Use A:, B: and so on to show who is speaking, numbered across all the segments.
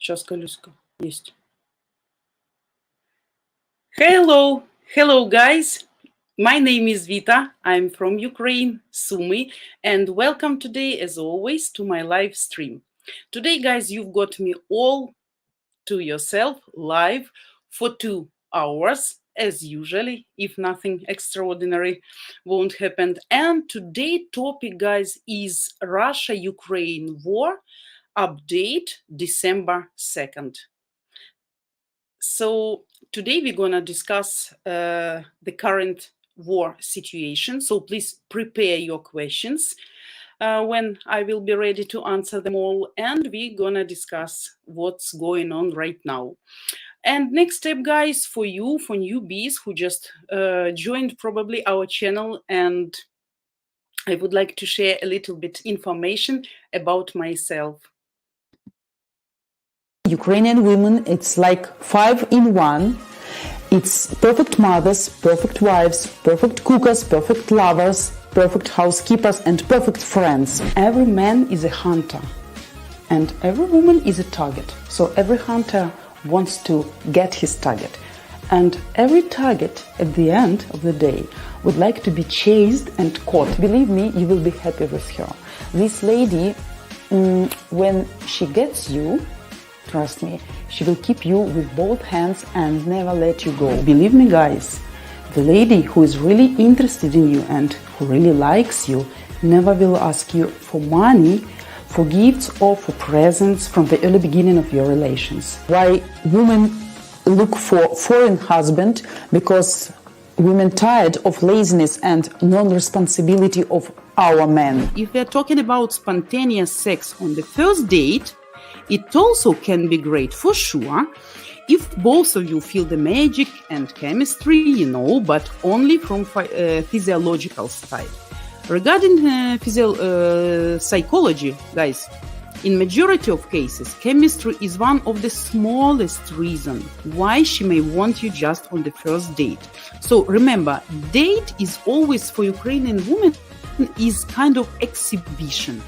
A: Сейчас колесико есть. Hello guys. My name is Vita. I'm from Ukraine, Sumy, and welcome today, as always, to my live stream. Today, guys, you've got me all to yourself live for 2 hours, as usually, if nothing extraordinary won't happen. And today's topic, guys, is Russia-Ukraine war update December 2nd. So today we're going to discuss the current war situation. So please prepare your questions when I will be ready to answer them all. And we're going to discuss what's going on right now. And next step, guys, for you, for newbies who just joined probably our channel, and I would like to share a little bit information about myself.
B: Ukrainian women, it's like 5 in 1. It's perfect mothers, perfect wives, perfect cookers, perfect lovers, perfect housekeepers, and perfect friends. Every man is a hunter, and every woman is a target. So every hunter wants to get his target. And every target at the end of the day would like to be chased and caught. Believe me, you will be happy with her. This lady, when she gets you, trust me, she will keep you with both hands and never let you go. Believe me, guys, the lady who is really interested in you and who really likes you never will ask you for money, for gifts, or for presents from the early beginning of your relations. Why women look for foreign husband? Because women tired of laziness and non-responsibility of our men.
A: If we're talking about spontaneous sex on the first date, it also can be great for sure if both of you feel the magic and chemistry, but only from physiological side. Regarding psychology, guys, in majority of cases, chemistry is one of the smallest reasons why she may want you just on the first date. So remember, date is always for Ukrainian women is kind of exhibition.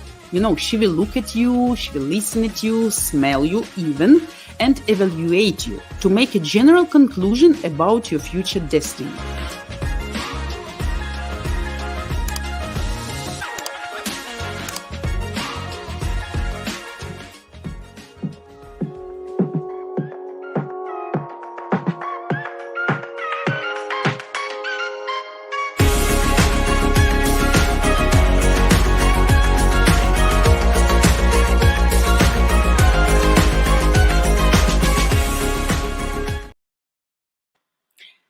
A: She will look at you, she will listen at you, smell you even, and evaluate you to make a general conclusion about your future destiny.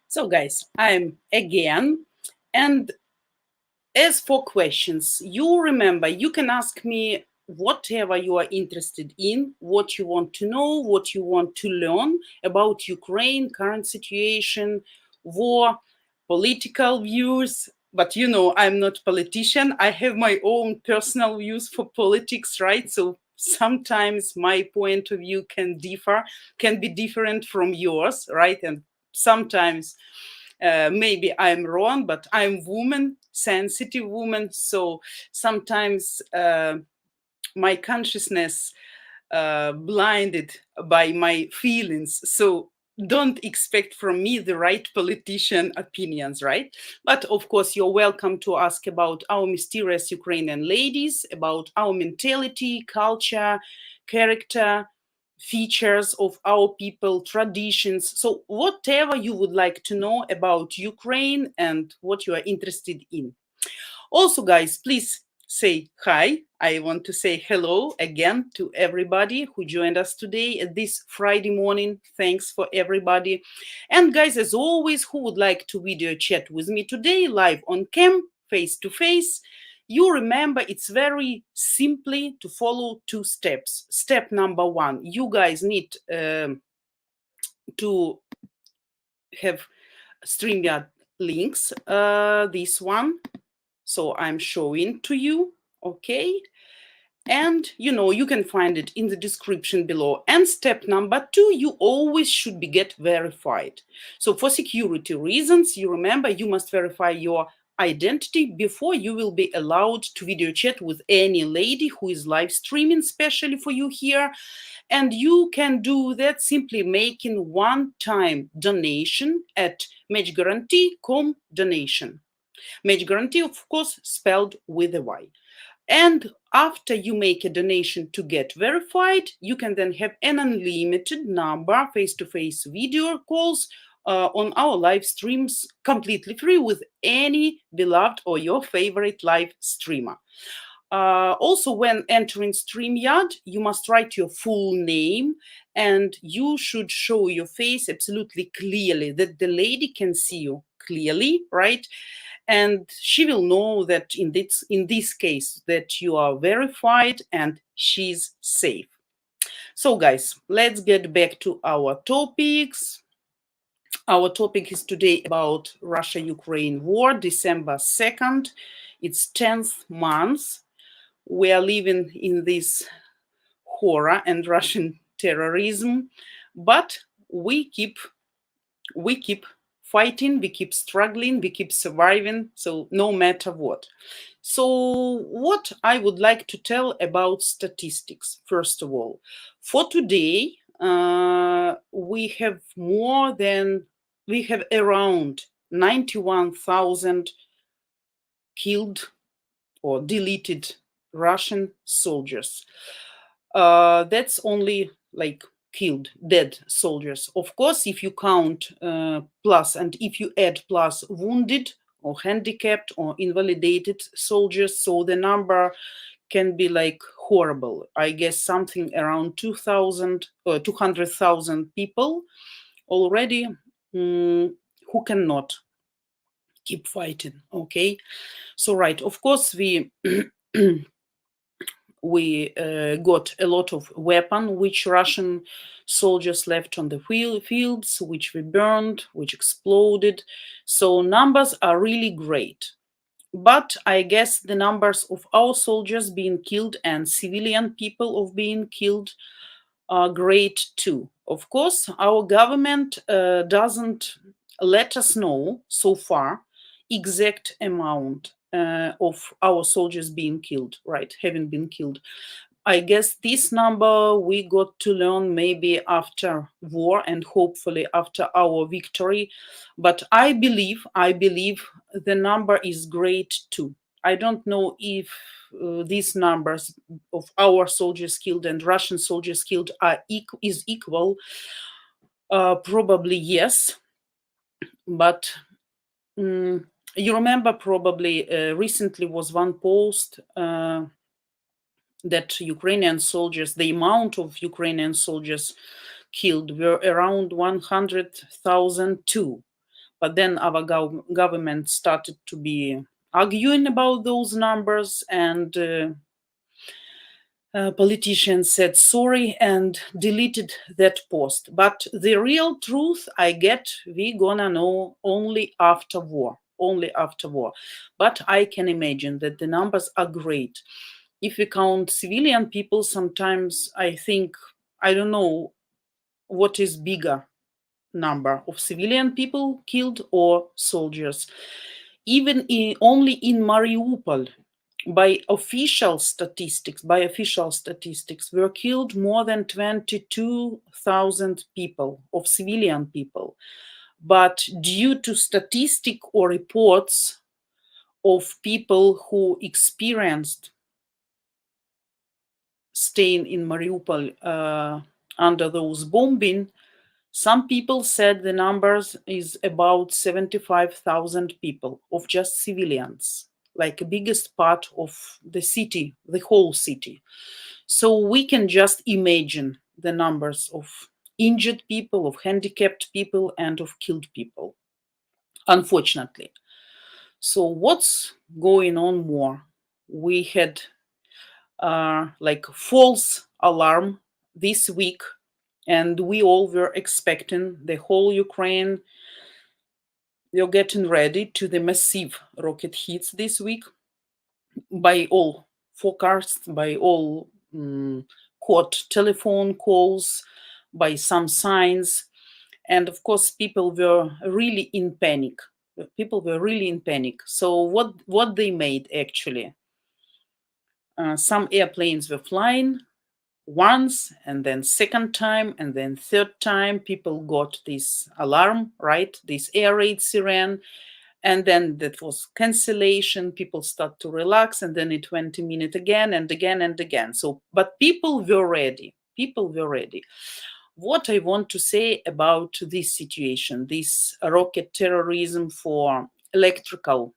A: So guys, I'm again, and as for questions, you remember, you can ask me whatever you are interested in, what you want to know, what you want to learn about Ukraine, current situation, war, political views. But I'm not a politician. I have my own personal views for politics, right? So sometimes my point of view can be different from yours, right? And sometimes maybe I'm wrong, but I'm woman, sensitive woman. So sometimes my consciousness blinded by my feelings. So don't expect from me the right politician opinions, right? But of course, you're welcome to ask about our mysterious Ukrainian ladies, about our mentality, culture, character, features of our people, traditions. So whatever you would like to know about Ukraine and what you are interested in. Also, guys, please say hi. I want to say hello again to everybody who joined us today at this Friday morning. Thanks for everybody. And guys, as always, who would like to video chat with me today, live on cam, face to face, you remember it's very simply to follow 2 steps. Step number 1, you guys need to have Streamyard links, this one. So I'm showing to you, okay? And you can find it in the description below. And step number 2, you always should get verified. So for security reasons, you remember you must verify your identity before you will be allowed to video chat with any lady who is live streaming, especially for you here. And you can do that simply making one-time donation at matchguarantee.com donation. Match guarantee, of course, spelled with a Y. And after you make a donation to get verified, you can then have an unlimited number face-to-face video calls on our live streams completely free with any beloved or your favorite live streamer. Also, when entering Streamyard, you must write your full name and you should show your face absolutely clearly that the lady can see you clearly, right? And she will know that in this case that you are verified and she's safe. So guys, let's get back to our topics. Our topic is today about Russia-Ukraine war, December 2nd. It's 10th month. We are living in this horror and Russian terrorism, but we keep fighting, we keep struggling, we keep surviving, so no matter what. So what I would like to tell about statistics, first of all. For today, we have around 91,000 killed or deleted Russian soldiers. That's only like killed, dead soldiers. Of course, if you count plus and if you add plus wounded or handicapped or invalidated soldiers, so the number can be like horrible. I guess something around 200,000 people already who cannot keep fighting. Okay, so right, of course we got a lot of weapon which Russian soldiers left on the fields, which we burned, which exploded. So numbers are really great. But I guess the numbers of our soldiers being killed and civilian people of being killed are great too. Of course, our government doesn't let us know so far exact amount of our soldiers being killed, right, having been killed. I guess this number we got to learn maybe after war and hopefully after our victory. But I believe the number is great too. I don't know if these numbers of our soldiers killed and Russian soldiers killed is equal. Probably yes, but you remember probably recently was one post that Ukrainian soldiers, the amount of Ukrainian soldiers killed were around 100,000 too. But then our government started to be arguing about those numbers, and politicians said sorry and deleted that post. But the real truth, I get, we gonna know only after war. But I can imagine that the numbers are great. If we count civilian people, sometimes I think, I don't know what is bigger number of civilian people killed or soldiers. Even only in Mariupol, by official statistics, were killed more than 22,000 people, of civilian people. But due to statistic or reports of people who experienced staying in Mariupol under those bombing, some people said the numbers is about 75,000 people of just civilians, like the biggest part of the city, the whole city. So we can just imagine the numbers of injured people, of handicapped people, and of killed people, unfortunately. So what's going on more? We had like false alarm this week, and we all were expecting the whole Ukraine. They're getting ready to the massive rocket hits this week by all forecasts, by all caught telephone calls, by some signs. And of course, people were really in panic. People were really in panic. So what they made actually? Some airplanes were flying once, and then second time, and then third time. People got this alarm, right? This air raid siren, and then that was cancellation. People start to relax, and then it went a minute again and again and again. So, but people were ready. People were ready. What I want to say about this situation, this rocket terrorism for electrical,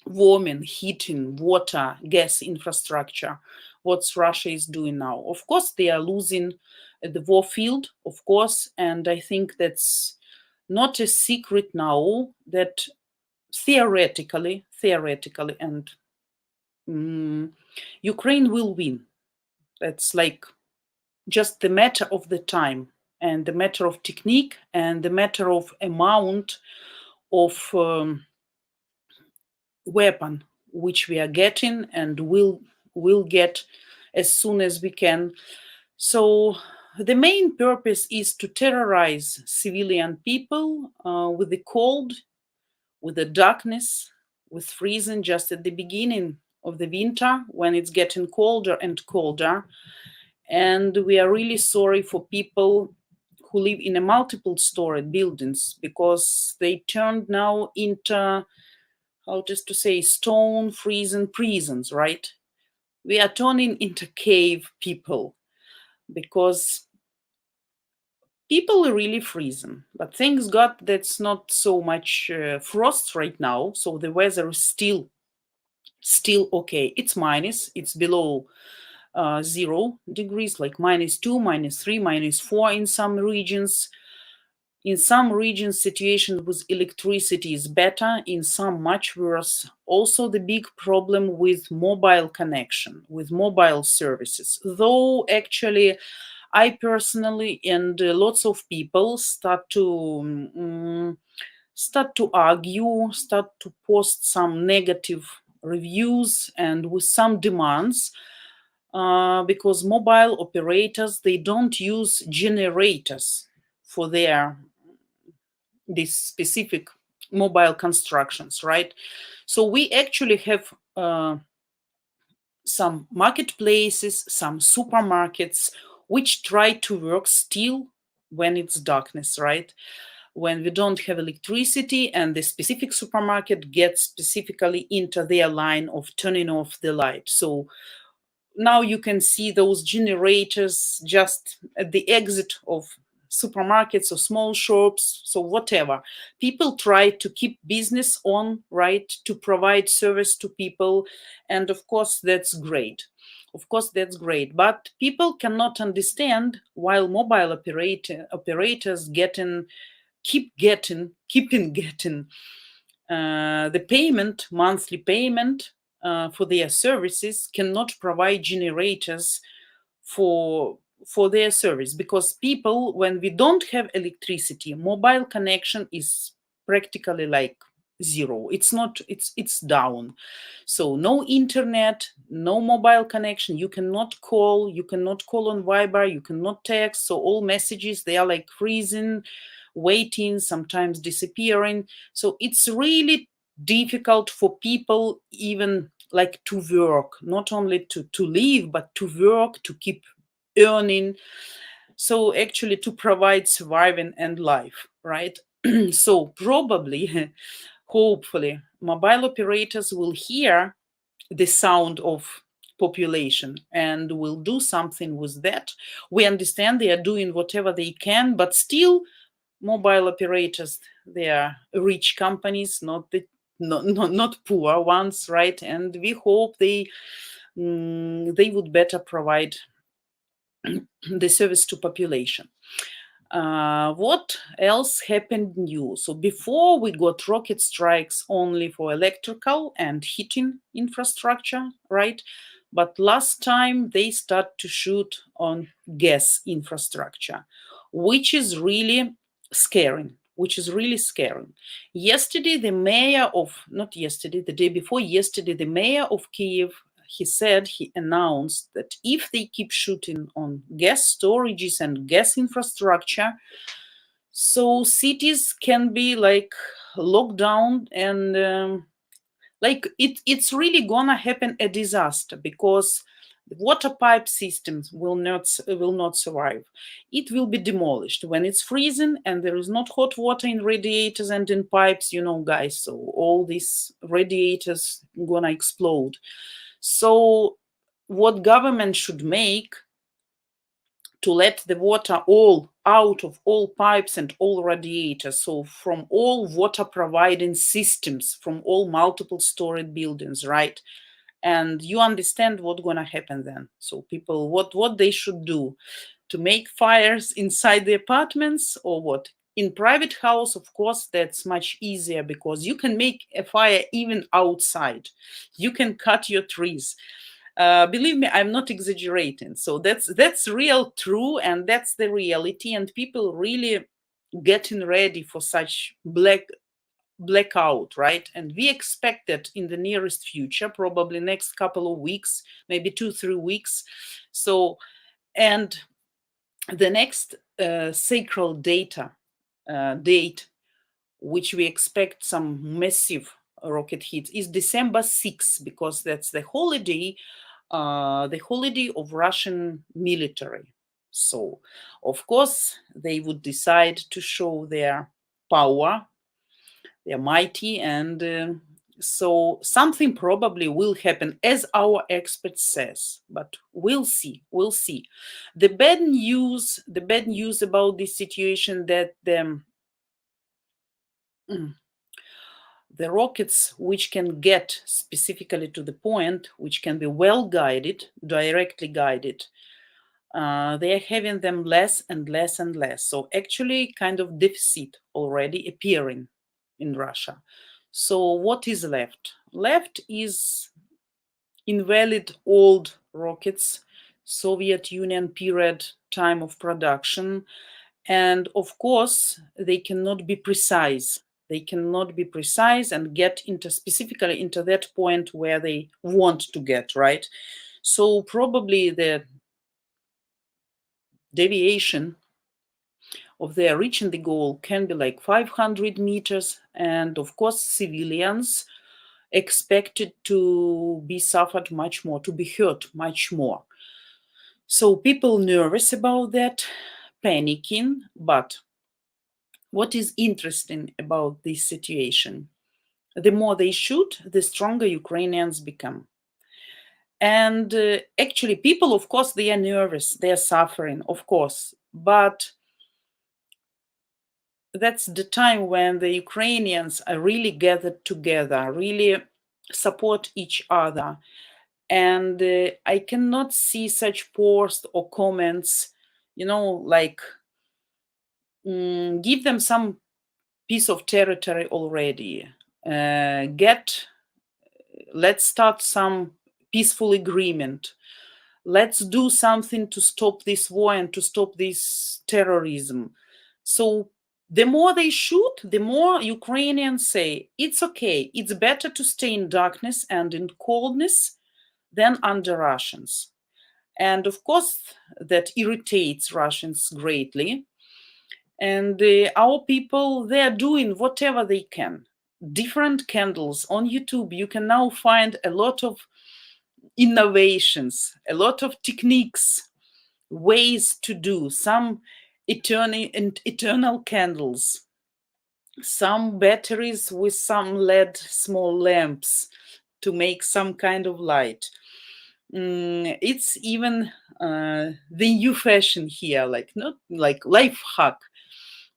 A: warming, heating, water, gas infrastructure, what Russia is doing now. Of course, they are losing the war field, of course, and I think that's not a secret now that theoretically, and Ukraine will win. That's like just the matter of the time and the matter of technique and the matter of amount of weapon which we are getting and will get as soon as we can. So the main purpose is to terrorize civilian people with the cold, with the darkness, with freezing just at the beginning of the winter when it's getting colder and colder. And we are really sorry for people who live in a multiple story buildings, because they turned now into, how just to say, stone freezing prisons, right? We are turning into cave people, because people are really freezing. But thanks God that's not so much frost right now, so the weather is still okay. It's minus, it's below 0 degrees, like -2, -3, -4 in some regions. In some regions, situation with electricity is better, in some much worse. Also, the big problem with mobile connection, with mobile services. Though actually, I personally and lots of people start to argue, start to post some negative reviews and with some demands, because mobile operators, they don't use generators for these specific mobile constructions, right? So we actually have some marketplaces, some supermarkets, which try to work still when it's darkness, right? When we don't have electricity, and the specific supermarket gets specifically into their line of turning off the light. So now you can see those generators just at the exit of supermarkets or small shops, so whatever. People try to keep business on, right, to provide service to people, and of course that's great. Of course that's great, but people cannot understand why mobile operators keep getting the payment, monthly payment for their services, cannot provide generators for their service, because people, when we don't have electricity, mobile connection is practically like zero. It's not, it's down. So no internet, no mobile connection. You cannot call on Viber, you cannot text. So all messages, they are like freezing, waiting, sometimes disappearing. So it's really difficult for people even like to work, not only to live, but to work, to keep earning. So actually to provide surviving and life, right? So probably, hopefully, mobile operators will hear the sound of population and will do something with that. We understand they are doing whatever they can, but still mobile operators, they are rich companies, not poor ones, right? And we hope they would better provide the service to population. What else happened new? So before, we got rocket strikes only for electrical and heating infrastructure, right? But last time they start to shoot on gas infrastructure, which is really scaring. Yesterday, the day before yesterday, the mayor of Kiev, he announced that if they keep shooting on gas storages and gas infrastructure, so cities can be like lockdown, and like it's really gonna happen a disaster, because the water pipe systems will not survive. It will be demolished when it's freezing and there is not hot water in radiators and in pipes, you know, guys. So all these radiators gonna explode. So what government should make to let the water all out of all pipes and all radiators, so from all water providing systems, from all multiple story buildings, right? And you understand what's going to happen then. So people, what they should do to make fires inside the apartments, or what? In private house, of course, that's much easier, because you can make a fire even outside. You can cut your trees. Believe me, I'm not exaggerating. So that's real true, and that's the reality. And people really getting ready for such blackout, right? And we expect that in the nearest future, probably next couple of weeks, maybe 2-3 weeks. So, and the next sacred date, which we expect some massive rocket hits, is December 6th, because that's the holiday of Russian military. So, of course, they would decide to show their power. They're mighty, and so something probably will happen, as our expert says. But we'll see. We'll see. The bad news about this situation, that the rockets which can get specifically to the point, which can be well guided, directly guided, they are having them less and less and less. So actually kind of deficit already appearing in Russia. So what is left? Left is invalid old rockets, Soviet Union period time of production. And of course, they cannot be precise. They cannot be precise and get into specifically into that point where they want to get, right? So probably the deviation of their reaching the goal can be like 500 meters. And of course, civilians expected to be suffered much more, to be hurt much more. So people nervous about that, panicking. But what is interesting about this situation? The more they shoot, the stronger Ukrainians become. And actually, people, of course, they are nervous, they are suffering, of course. But that's the time when the Ukrainians are really gathered together, really support each other. And I cannot see such posts or comments, like give them some piece of territory already. Let's start some peaceful agreement. Let's do something to stop this war and to stop this terrorism. So the more they shoot, the more Ukrainians say, it's okay, it's better to stay in darkness and in coldness than under Russians. And of course, that irritates Russians greatly. And our people, they are doing whatever they can. Different candles on YouTube, you can now find a lot of innovations, a lot of techniques, ways to do some eternal candles, some batteries with some LED small lamps to make some kind of light. It's even the new fashion here, like not like life hack.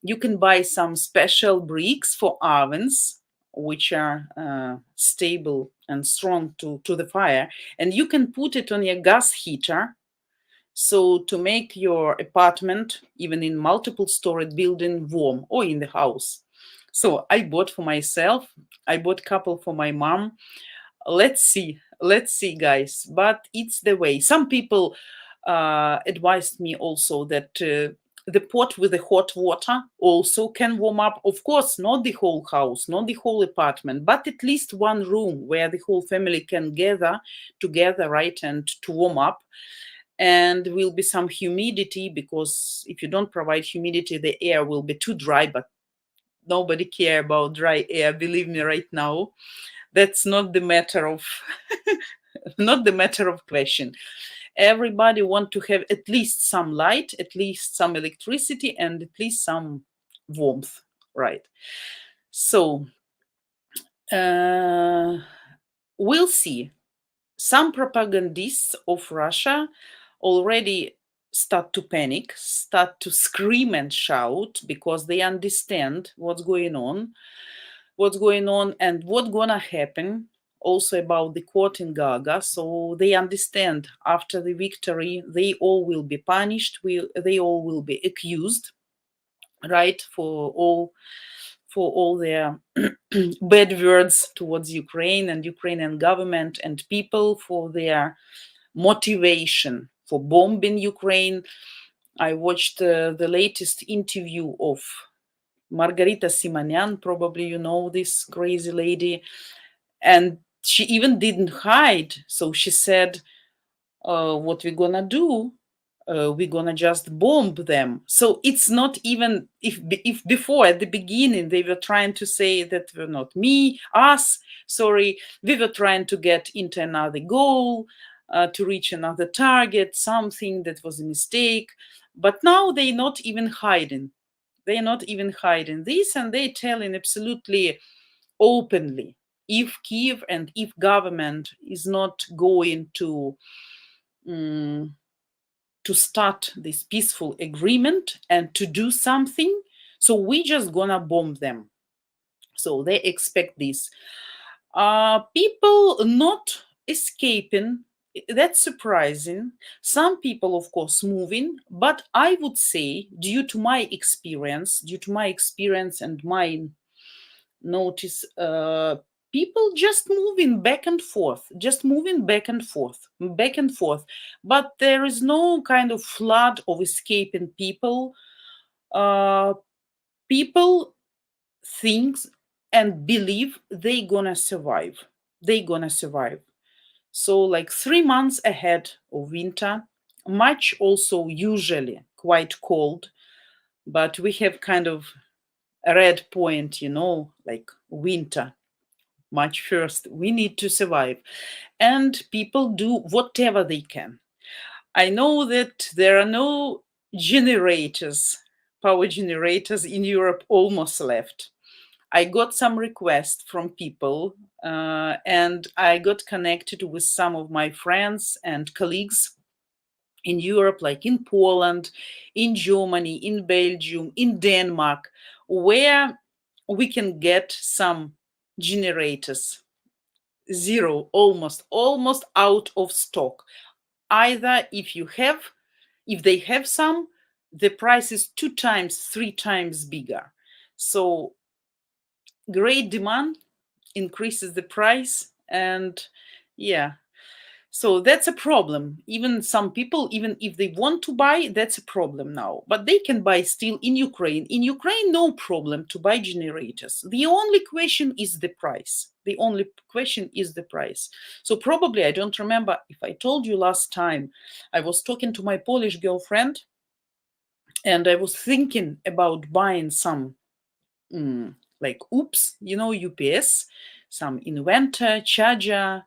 A: You can buy some special bricks for ovens, which are stable and strong to the fire, and you can put it on your gas heater. So to make your apartment, even in multiple story building, warm, or in the house. So I bought for myself, I bought a couple for my mom. Let's see, guys. But it's the way. Some people advised me also that the pot with the hot water also can warm up. Of course, not the whole house, not the whole apartment, but at least one room where the whole family can gather together, right, and to warm up. And will be some humidity, because if you don't provide humidity, the air will be too dry. But nobody care about dry air, believe me right now. That's not the matter of not the matter of question. Everybody want to have at least some light, at least some electricity, and at least some warmth, right? So we'll see. Some propagandists of Russia already start to panic, start to scream and shout because they understand what's going on, and what's gonna happen. Also about the court in Gaga, so they understand after the victory they all will be punished. They all will be accused, right, for all their bad words towards Ukraine and Ukrainian government and people, for their motivation for bombing Ukraine. I watched the latest interview of Margarita Simonyan, probably you know this crazy lady, and she even didn't hide. So she said, what we're gonna do, we're gonna just bomb them. So it's not even, if before at the beginning they were trying to say that were not us, sorry, we were trying to get into another goal, to reach another target, something that was a mistake. But now they're not even hiding. They're not even hiding this, and they're telling absolutely openly, if Kiev and if government is not going to start this peaceful agreement and to do something, so we just gonna bomb them. So they expect this. People not escaping, that's surprising. Some people, of course, moving, but I would say, due to my experience and my notice, people just moving back and forth, but there is no kind of flood of escaping people. People think and believe they gonna survive. So like 3 months ahead of winter, March also usually quite cold, but we have kind of a red point, like winter, March 1st, we need to survive. And people do whatever they can. I know that there are no power generators in Europe almost left. I got some requests from people, and I got connected with some of my friends and colleagues in Europe, like in Poland, in Germany, in Belgium, in Denmark, where we can get some generators. Zero, almost out of stock. Either if they have some, the price is 2 times, 3 times bigger. So great demand increases the price, and yeah, so that's a problem. Even some people, even if they want to buy, that's a problem now. But they can buy still in Ukraine. In Ukraine, no problem to buy generators. The only question is the price. So probably, I don't remember if I told you last time, I was talking to my Polish girlfriend, and I was thinking about buying some like UPS, some inverter, charger,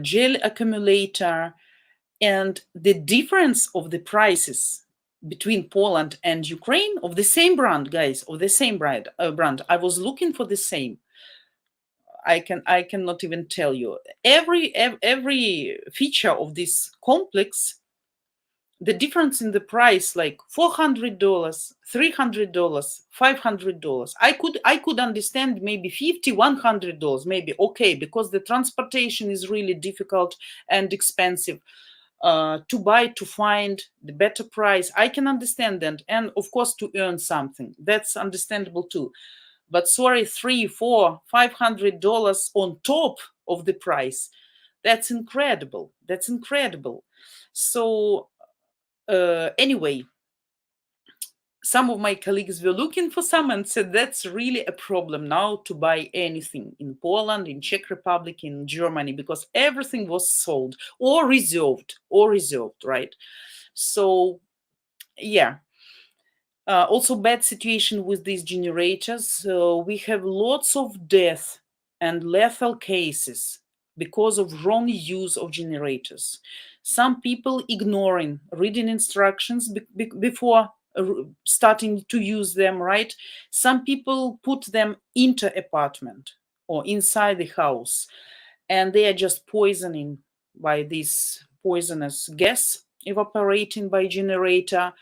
A: gel accumulator, and the difference of the prices between Poland and Ukraine of the same brand, guys, of the same brand. I was looking for the same. I cannot even tell you every feature of this complex. The difference in the price, like $400, $300, $500. I could understand maybe $50, $100, maybe okay, because the transportation is really difficult and expensive to buy, to find the better price. I can understand that, and of course to earn something. That's understandable too. But sorry, $300, $400, $500 on top of the price. That's incredible. So anyway, some of my colleagues were looking for some and said that's really a problem now to buy anything in Poland, in Czech Republic, in Germany, because everything was sold or reserved, right? So yeah, Also, bad situation with these generators. We have lots of death and lethal cases because of wrong use of generators. Some people ignoring reading instructions before starting to use them, right? Some people put them into apartment or inside the house, and they are just poisoning by this poisonous gas evaporating by generator.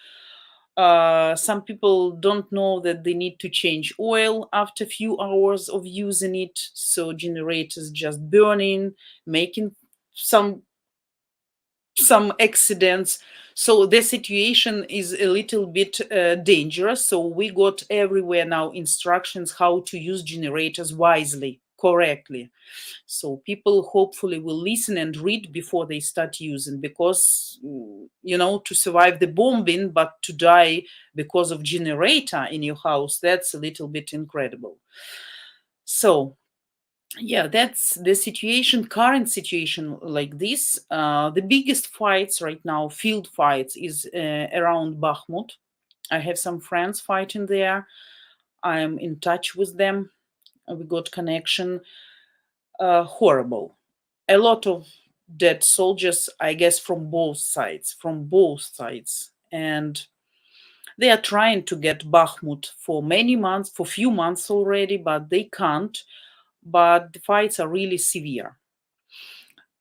A: Some people don't know that they need to change oil after a few hours of using it, so generators just burning, making some accidents. So the situation is a little bit dangerous. So we got everywhere now instructions how to use generators wisely, correctly. So people hopefully will listen and read before they start using, because to survive the bombing but to die because of generator in your house, that's a little bit incredible. So yeah, that's the situation, current situation like this. The biggest fights right now, field fights, is around Bakhmut. I have some friends fighting there. I'm in touch with them. We got connection. Horrible. A lot of dead soldiers, I guess, from both sides. And they are trying to get Bakhmut for many months, for few months already, but they can't. But the fights are really severe.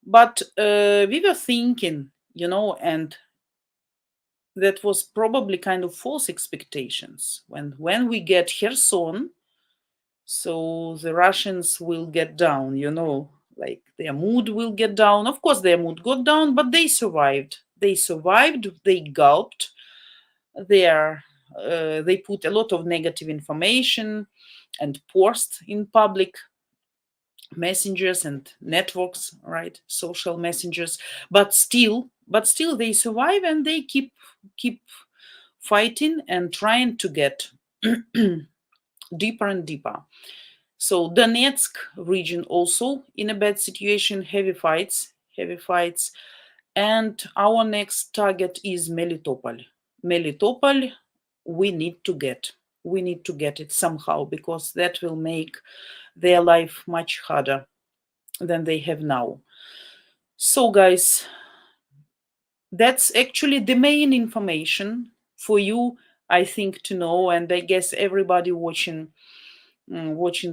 A: But we were thinking, and that was probably kind of false expectations. When we get Kherson, so the Russians will get down, like their mood will get down. Of course, their mood got down, but they survived. They gulped. They put a lot of negative information and posts in public messengers and networks, right? Social messengers. But still they survive, and they keep fighting and trying to get deeper and deeper. So Donetsk region also in a bad situation, heavy fights. And our next target is Melitopol. We need to get it somehow, because that will make their life much harder than they have now. So guys, that's actually the main information for you, I think, to know. And I guess everybody watching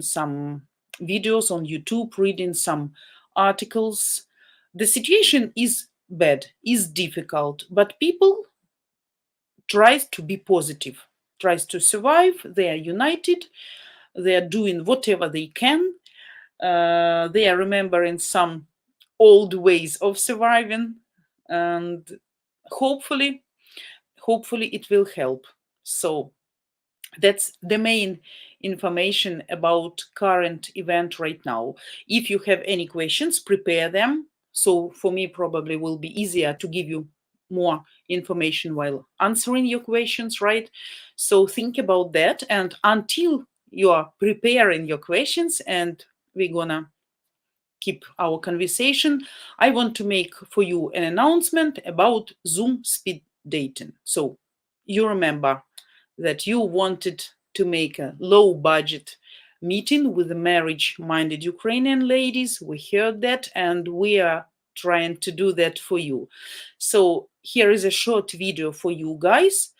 A: some videos on YouTube, reading some articles. The situation is bad, is difficult, but people tries to be positive, tries to survive. They are united. They are doing whatever they can. They are remembering some old ways of surviving, and hopefully it will help. So that's the main information about current event right now. If you have any questions, prepare them. So for me, probably will be easier to give you more information while answering your questions, right? So think about that. And until you are preparing your questions and we're gonna keep our conversation, I want to make for you an announcement about Zoom speed dating. So you remember that you wanted to make a low budget meeting with the marriage-minded Ukrainian ladies. We heard that, and we are trying to do that for you. So here is a short video for you guys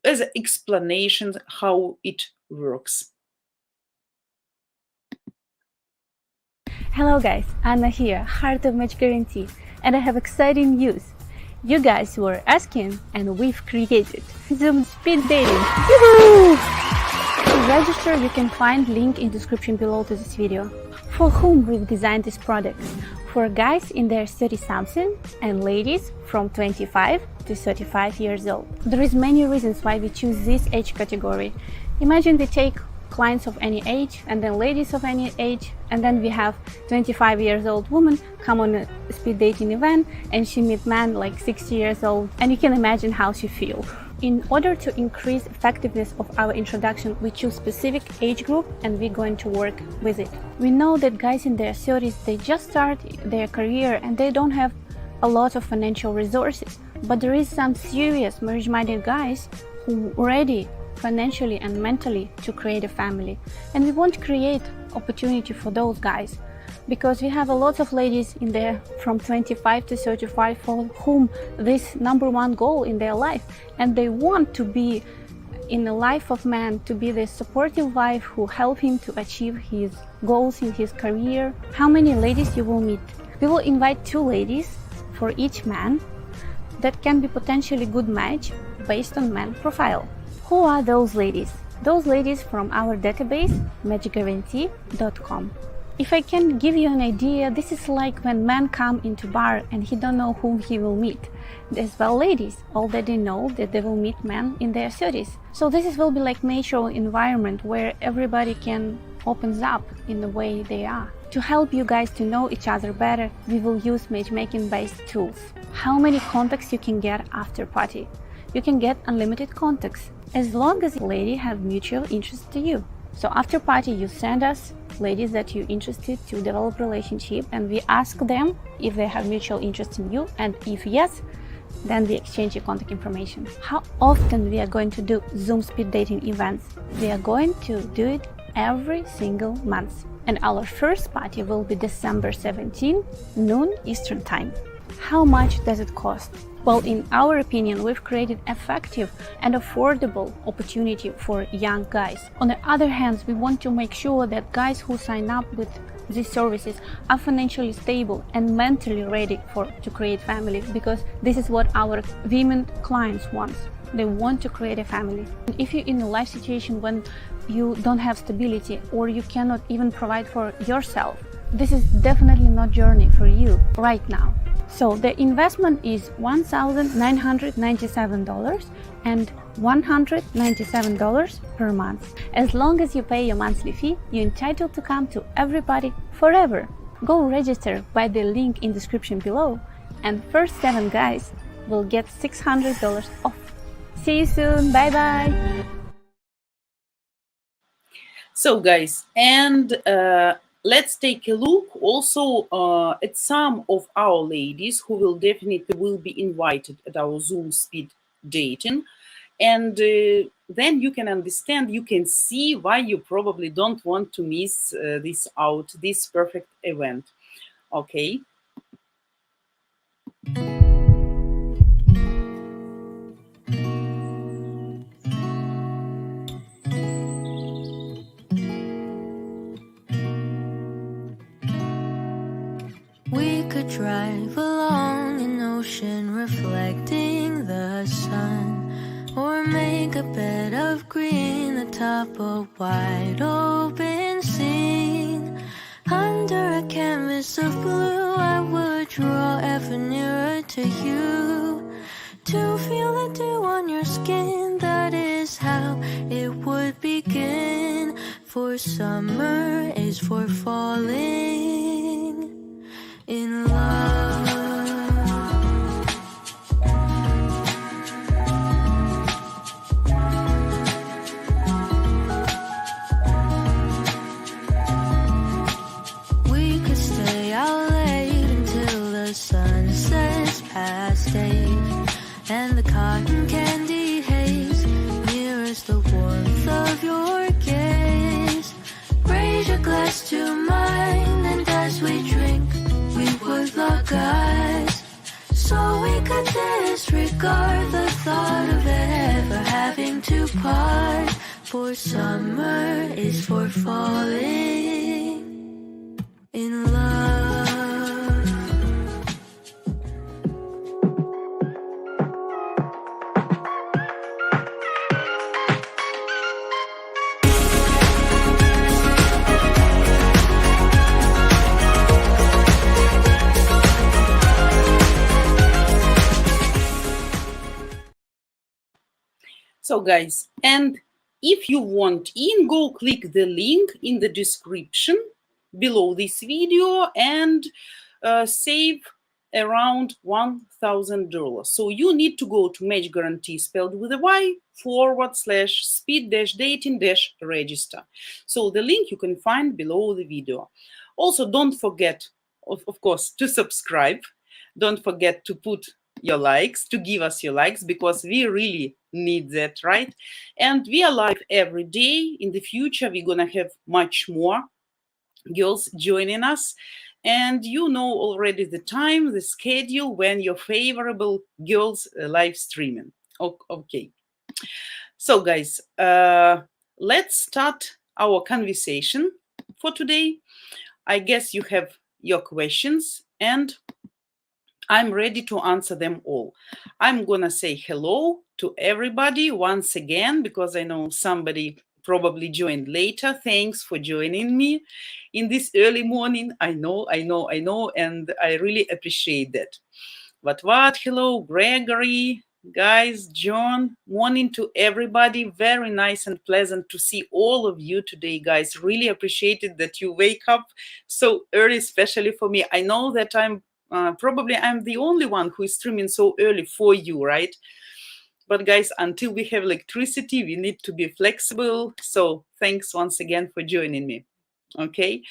A: as an explanation how it works.
C: Hello guys, Anna here, Heart of Match Guarantee, and I have exciting news. You guys were asking, and we've created Zoom speed dating. Yoo-hoo! To register, you can find link in description below to this video. For whom we've designed this product? For guys in their 30-something and ladies from 25 to 35 years old. There is many reasons why we choose this age category. Imagine we take clients of any age and then ladies of any age, and then we have 25 years old woman come on a speed dating event and she meet man like 60 years old, and you can imagine how she feel. In order to increase effectiveness of our introduction, we choose specific age group and we're going to work with it. We know that guys in their 30s, they just start their career and they don't have a lot of financial resources, but there is some serious marriage-minded guys who are ready financially and mentally to create a family. And we want to create opportunity for those guys, because we have a lot of ladies in there from 25 to 35 for whom this #1 goal in their life, and they want to be in the life of man, to be the supportive wife who help him to achieve his goals in his career. How many ladies you will meet? We will invite 2 ladies for each man that can be potentially good match based on man profile. Who are those ladies? Those ladies from our database, matchguarantee.com. If I can give you an idea, this is like when men come into bar and he don't know whom he will meet. As well, ladies already know that they will meet men in their 30s. So this will be like natural environment where everybody can opens up in the way they are. To help you guys to know each other better, we will use matchmaking-based tools. How many contacts you can get after party? You can get unlimited contacts, as long as the lady have mutual interest to you. So after party, you send us ladies that you're interested to develop relationship, and we ask them if they have mutual interest in you, and if yes, then we exchange your contact information. How often we are going to do Zoom speed dating events? We are going to do it every single month. And our first party will be December 17, noon Eastern Time. How much does it cost? Well, in our opinion, we've created effective and affordable opportunity for young guys. On the other hand, we want to make sure that guys who sign up with these services are financially stable and mentally ready to create families, because this is what our women clients want. They want to create a family. If you're in a life situation when you don't have stability or you cannot even provide for yourself, this is definitely not journey for you right now. So the investment is $1,997 and $197 per month. As long as you pay your monthly fee, you're entitled to come to everybody forever. Go register by the link in description below, and first 7 guys will get $600 off. See you soon. Bye bye.
A: So guys, and let's take a look also at some of our ladies who will definitely be invited at our Zoom speed dating. And then you can understand, you can see why you probably don't want to miss this perfect event. Okay.
D: We could drive along an ocean reflecting the sun, or make a bed of green atop a wide open scene. Under a canvas of blue, I would draw ever nearer to you, to feel the dew on your skin. That is how it would begin. For summer is for falling in love. We could stay out late until the sun sets past 8, and the cotton candy haze mirrors the warmth of your gaze. Raise your glass to mine, and as we drink, we would lock eyes, so we could disregard the thought of ever having to part. For summer is for falling in love.
A: So guys, and if you want in, go click the link in the description below this video and save around $1,000. So you need to go to Match Guarantee, spelled with a Y, /speed-dating-register. So the link you can find below the video. Also, don't forget, of course, to subscribe. Don't forget to put your likes, to give us your likes, because we really need that, right? And we are live every day. In the future, we're gonna have much more girls joining us. And you know already the time, the schedule when your favorable girls live streaming. Okay. So guys, let's start our conversation for today. I guess you have your questions and I'm ready to answer them all. I'm gonna say hello to everybody once again, because I know somebody probably joined later. Thanks for joining me in this early morning. I know, and I really appreciate that. But hello, Gregory, guys, John, morning to everybody. Very nice and pleasant to see all of you today, guys. Really appreciated that you wake up so early, especially for me. I know that I'm the only one who is streaming so early for you, right? But guys, until we have electricity, we need to be flexible. So thanks once again for joining me. Okay.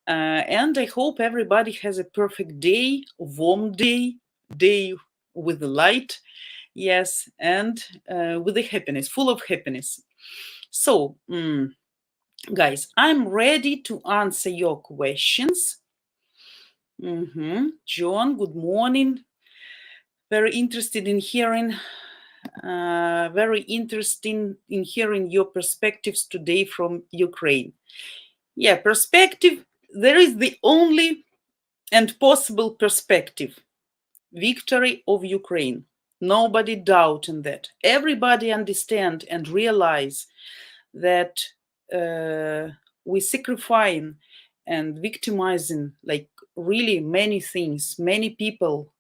A: And I hope everybody has a perfect day, warm day with the light. Yes. And with the happiness, full of happiness. So, guys, I'm ready to answer your questions. John, good morning. Very interested in hearing your perspectives today from Ukraine. Yeah, perspective. There is the only and possible perspective: victory of Ukraine. Nobody doubting that. Everybody understand and realize that we sacrificing and victimizing like really many things, many people,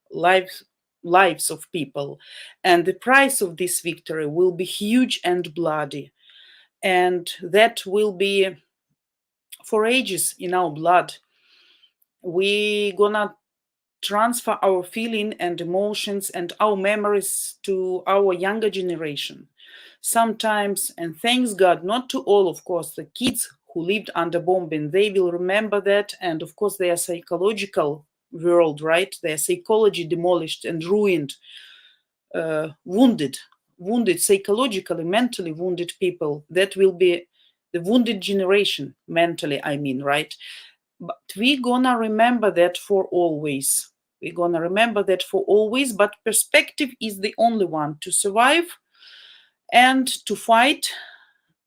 A: lives of people, and the price of this victory will be huge and bloody, and that will be for ages in our blood. We gonna transfer our feeling and emotions and our memories to our younger generation. Sometimes, and thanks God, not to all, of course, the kids who lived under bombing, they will remember that. And of course, their psychological world, right? Their psychology demolished and ruined, wounded psychologically, mentally wounded people. That will be the wounded generation, mentally, I mean, right? But we're gonna remember that for always. We're gonna remember that for always, but perspective is the only one to survive and to fight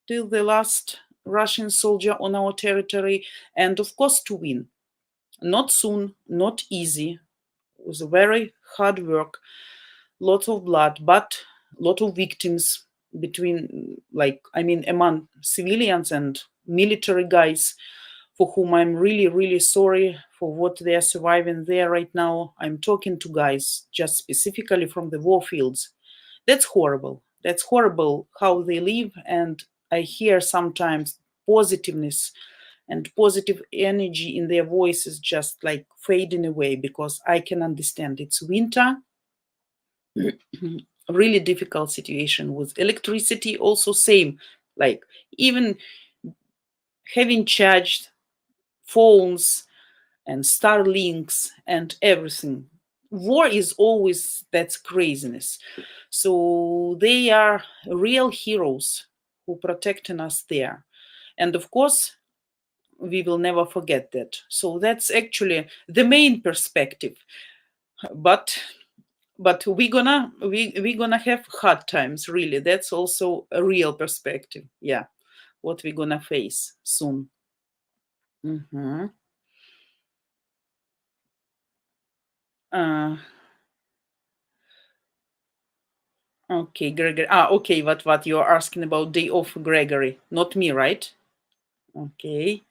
A: till the last Russian soldier on our territory, and of course to win. Not soon, not easy, with very hard work, lots of blood, but lot of victims between, among civilians and military guys, for whom I'm really, really sorry for what they are surviving there right now. I'm talking to guys just specifically from the war fields. That's horrible. That's horrible how they live. And I hear sometimes positiveness and positive energy in their voices just like fading away, because I can understand it's winter. Really difficult situation with electricity, also same, like even having charged phones and Starlinks and everything. War is always that's craziness. So they are real heroes who protecting us there. And of course, we will never forget that. So that's actually the main perspective. But we're gonna have hard times, really. That's also a real perspective. Yeah, what we're gonna face soon. Okay, Gregory. Okay, what you're asking about day off, Gregory, not me, right? Okay.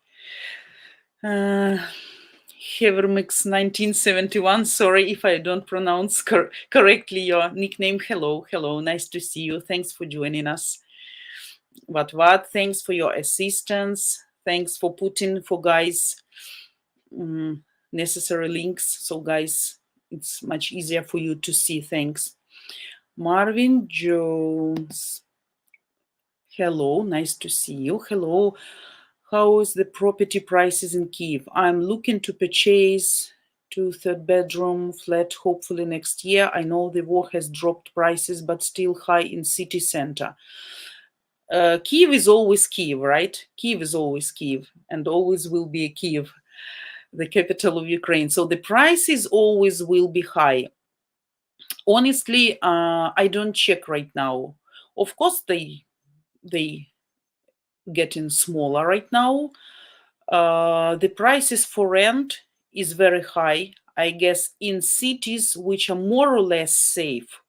A: Hevermix 1971. Sorry if I don't pronounce correctly your nickname. Hello, nice to see you. Thanks for joining us. Thanks for your assistance. Thanks for putting for guys necessary links. So guys, it's much easier for you to see. Thanks. Marvin Jones. Hello, nice to see you. Hello. How is the property prices in Kyiv? I'm looking to purchase 2-third bedroom flat, hopefully next year. I know the war has dropped prices, but still high in city center. Kiev is always Kiev, right? Kiev is always Kiev and always will be Kiev, the capital of Ukraine. So the prices always will be high. Honestly, I don't check right now. Of course, they getting smaller right now. The prices for rent is very high. I guess in cities which are more or less safe,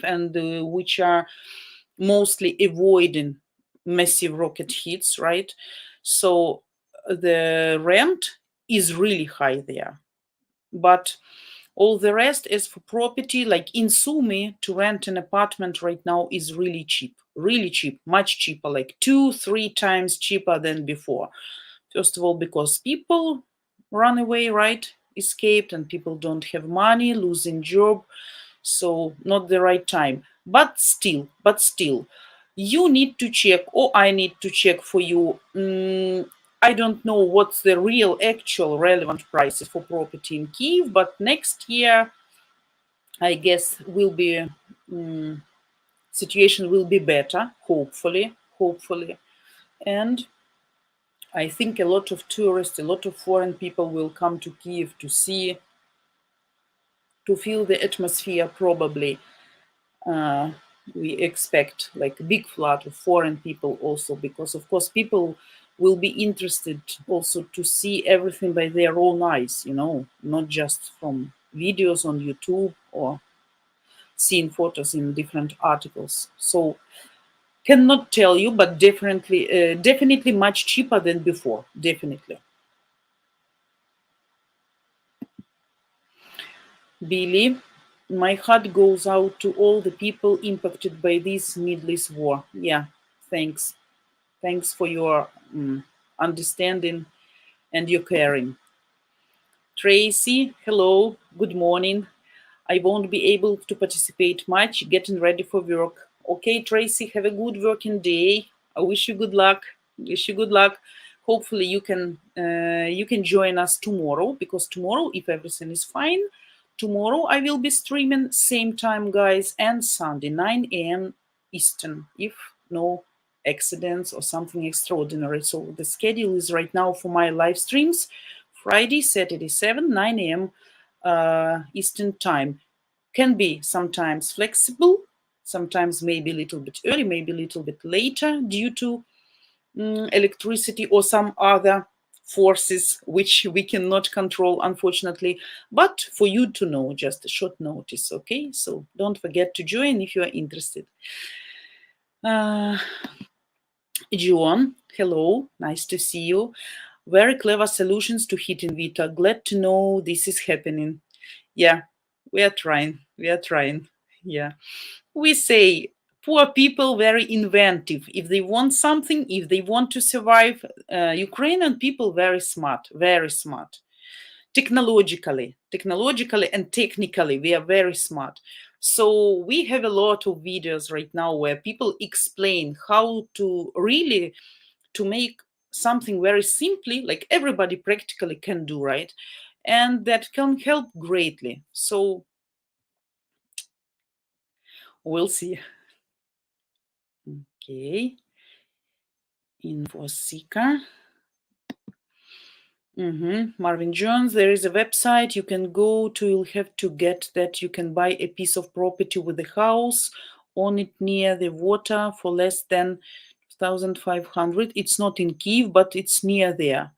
A: and which are mostly avoiding massive rocket hits, right? So the rent is really high there. But all the rest is for property. Like in Sumy, to rent an apartment right now is really cheap, much cheaper, like 2-3 times cheaper than before. First of all, because people run away, right? Escaped, and people don't have money, losing job. So not the right time. But still, you need to check, or I need to check for you. I don't know what's the real, actual, relevant prices for property in Kiev, but next year, I guess, will be situation will be better, hopefully, and I think a lot of tourists, a lot of foreign people will come to Kiev to see, to feel the atmosphere. Probably, we expect like a big flood of foreign people also, because of course people will be interested also to see everything by their own eyes, not just from videos on YouTube or seeing photos in different articles. So cannot tell you, but definitely much cheaper than before, definitely. Billy, my heart goes out to all the people impacted by this Middle East war. Yeah, thanks for your understanding and your caring. Tracy, hello, good morning. I won't be able to participate much, getting ready for work. Okay, Tracy, have a good working day. I wish you good luck. Hopefully you can join us tomorrow, because tomorrow, if everything is fine, tomorrow I will be streaming same time, guys, and Sunday 9 a.m. Eastern, if no accidents or something extraordinary. So the schedule is right now for my live streams: Friday, Saturday 9 a.m. Eastern time. Can be sometimes flexible, sometimes maybe a little bit early, maybe a little bit later, due to electricity or some other forces which we cannot control, unfortunately. But for you to know, just a short notice, okay? So don't forget to join if you are interested. John, hello, nice to see you. Very clever solutions to hit in Vita. Glad to know this is happening. Yeah, we are trying. Yeah. We say poor people very inventive. If they want something, if they want to survive, Ukrainian people very smart. Technologically and technically, we are very smart. So we have a lot of videos right now where people explain how to really to make something very simply, like everybody practically can do, right? And that can help greatly. So we'll see. Okay. Info seeker. Marvin Jones, there is a website you can go to. You'll have to get that. You can buy a piece of property with a house on it near the water for less than 2,500. It's not in Kiev, but it's near there.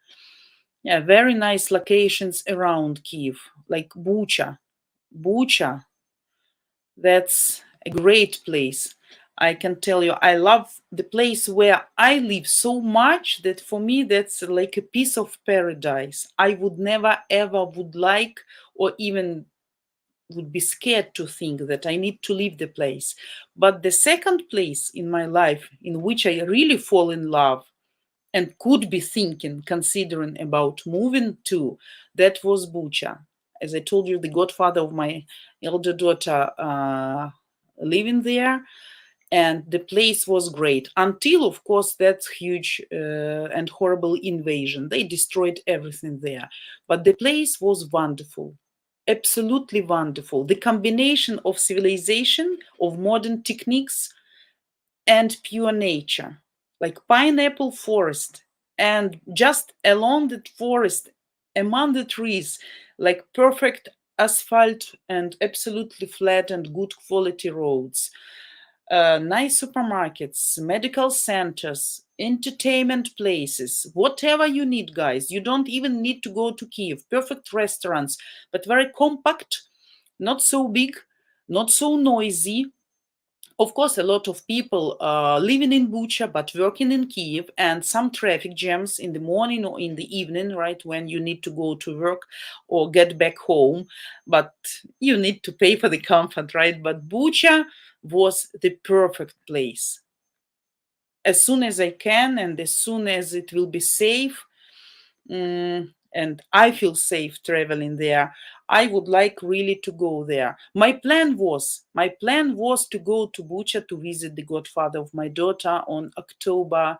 A: Yeah, very nice locations around Kiev, like Bucha. That's a great place. I can tell you, I love the place where I live so much that for me, that's like a piece of paradise. I would never, ever would like, or even would be scared to think that I need to leave the place. But the second place in my life in which I really fall in love and could be considering about moving to, that was Bucha. As I told you, the godfather of my elder daughter living there. and the place was great until, of course, that huge and horrible invasion. They destroyed everything there, but the place was wonderful, absolutely wonderful. The combination of civilization, of modern techniques, and pure nature, like pineapple forest, and just along the forest, among the trees, like perfect asphalt and absolutely flat and good quality roads, nice supermarkets, medical centers, entertainment places, whatever you need, guys. You don't even need to go to Kiev. Perfect restaurants, but very compact, not so big, not so noisy. Of course, a lot of people living in Bucha but working in Kiev, and some traffic jams in the morning or in the evening, right, when you need to go to work or get back home. But you need to pay for the comfort, right? But Bucha was the perfect place. As soon as I can and as soon as it will be safe, and I feel safe traveling there, I would like really to go there. My plan was to go to Bucha to visit the godfather of my daughter on October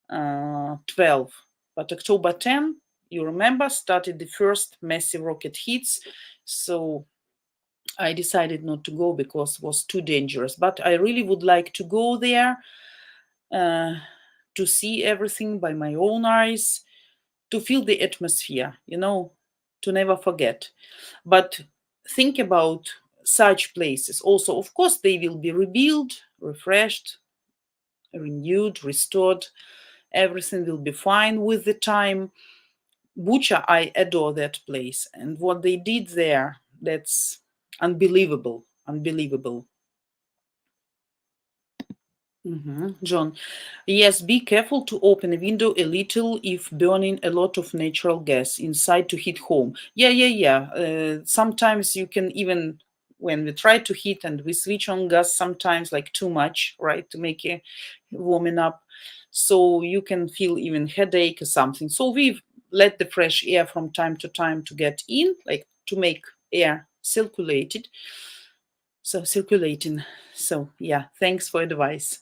A: 12. But October 10, you remember, started the first massive rocket hits. So I decided not to go because it was too dangerous. But I really would like to go there to see everything by my own eyes, to feel the atmosphere, to never forget. But think about such places. Also, of course, they will be rebuilt, refreshed, renewed, restored. Everything will be fine with the time. Bucha, I adore that place. And what they did there, that's unbelievable, unbelievable. John, yes, be careful to open a window a little if burning a lot of natural gas inside to heat home. Yeah. Sometimes you can even, when we try to heat and we switch on gas, sometimes like too much, right, to make a warming up. So you can feel even headache or something. So we've let the fresh air from time to time to get in, like to make air circulating. So yeah, thanks for advice.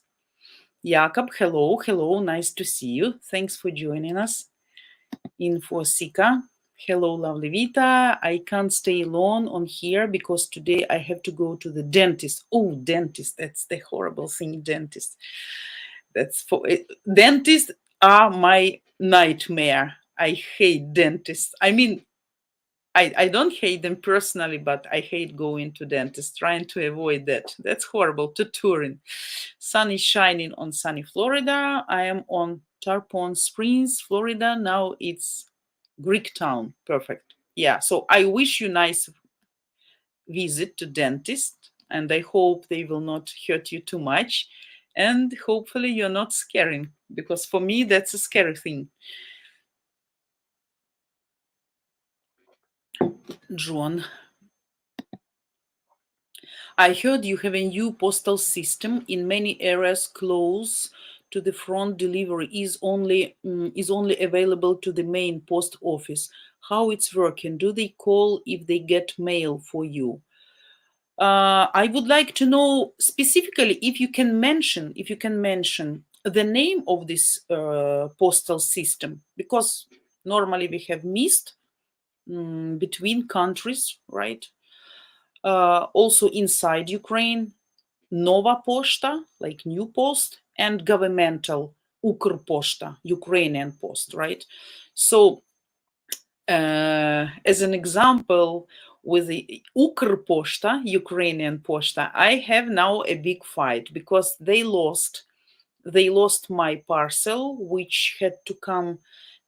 A: Jakob, hello, nice to see you. Thanks for joining us. Info Sika, hello, lovely Vita. I can't stay long on here because today I have to go to the dentist. Oh, dentist, that's the horrible thing, dentist. Dentists are my nightmare. I hate dentists. I mean, I don't hate them personally, but I hate going to dentists, trying to avoid that. That's horrible, to touring. Sun is shining on sunny Florida. I am on Tarpon Springs, Florida. Now it's Greek town. Perfect. Yeah, so I wish you nice visit to dentist, and I hope they will not hurt you too much. And hopefully you're not scaring, because for me, that's a scary thing. John, I heard you have a new postal system in many areas close to the front. Delivery is only available to the main post office. How it's working? Do they call if they get mail for you? I would like to know specifically if you can mention the name of this postal system, because normally we have missed between countries, right? Also inside Ukraine, Nova Poshta, like New Post, and governmental Ukrposhta, Ukrainian Post, right? So, as an example, with the Ukrposhta, Ukrainian Poshta, I have now a big fight because they lost my parcel, which had to come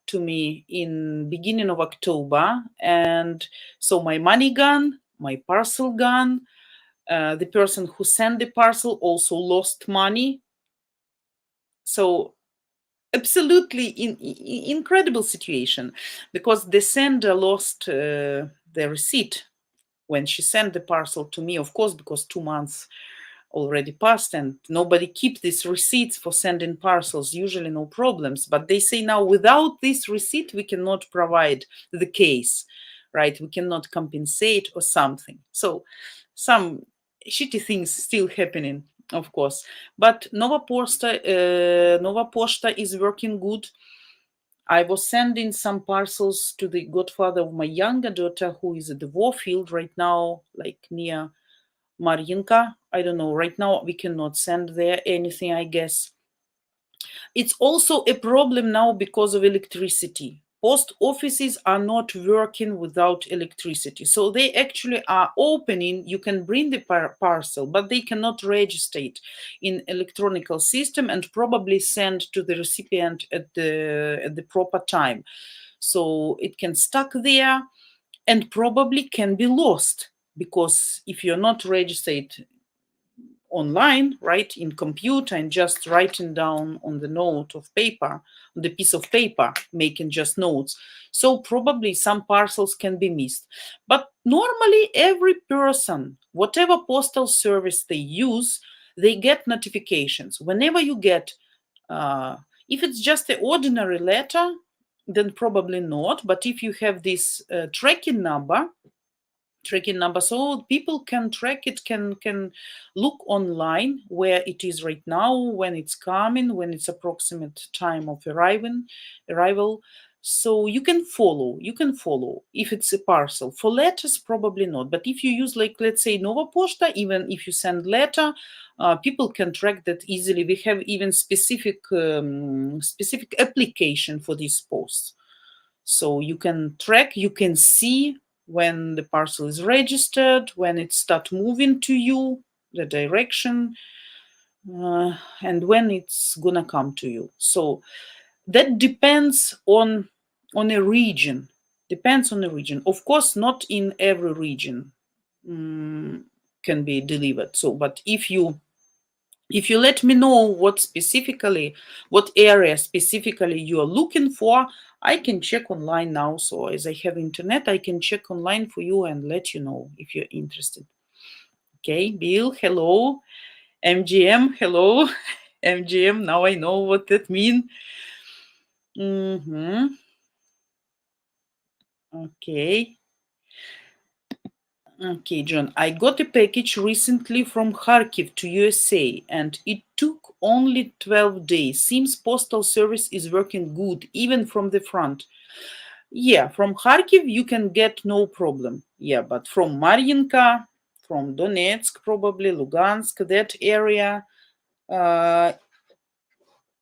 A: to me in beginning of October, and so my money gone, my parcel gone. The person who sent the parcel also lost money. So absolutely incredible situation, because the sender lost the receipt when she sent the parcel to me, of course, because 2 months already passed and nobody keeps these receipts for sending parcels, usually no problems. But they say now, without this receipt, we cannot provide the case, right? We cannot compensate or something. So some shitty things still happening. of course. But Nova Posta is working good. I was sending some parcels to the godfather of my younger daughter, who is at the war field right now, like near Marinka. I don't know. Right now, we cannot send there anything, I guess. It's also a problem now because of electricity. Post offices are not working without electricity. So they actually are opening, you can bring the parcel, but they cannot register it in electronical system and probably send to the recipient at the proper time. So it can stuck there and probably can be lost, because if you're not registered online, right, in computer, and just writing down on the note of paper, on the piece of paper, making just notes, so probably some parcels can be missed. But normally every person, whatever postal service they use, they get notifications whenever you get, if it's just an ordinary letter, then probably not. But if you have this tracking number, so people can track it, can look online where it is right now, when it's coming, when it's approximate time of arrival. So you can follow if it's a parcel. For letters, probably not. But if you use, like, let's say Nova Posta, even if you send letter, people can track that easily. We have even specific application for these posts. So you can track, you can see when the parcel is registered, when it starts moving to you, the direction, and when it's gonna come to you. So that depends on a region. Depends on the region. Of course, not in every region can be delivered. So, but if you let me know what area specifically you are looking for, I can check online now. So as I have internet, I can check online for you and let you know if you're interested. Okay, Bill, hello. MGM, hello. MGM, now I know what that means. Okay. Okay, John, I got a package recently from Kharkiv to USA, and it took only 12 days. Seems postal service is working good, even from the front. Yeah, from Kharkiv you can get no problem. Yeah, but from Marinka, from Donetsk, probably Lugansk, that area,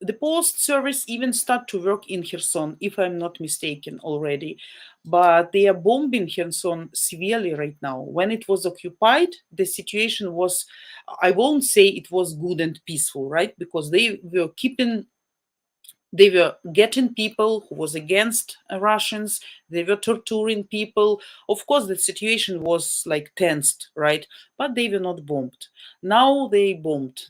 A: the post service even start to work in Kherson, if I'm not mistaken already. But they are bombing Kherson severely right now. When it was occupied, the situation was, I won't say it was good and peaceful, right? Because they were getting people who was against Russians. They were torturing people. Of course, the situation was like tensed, right? But they were not bombed. Now they bombed.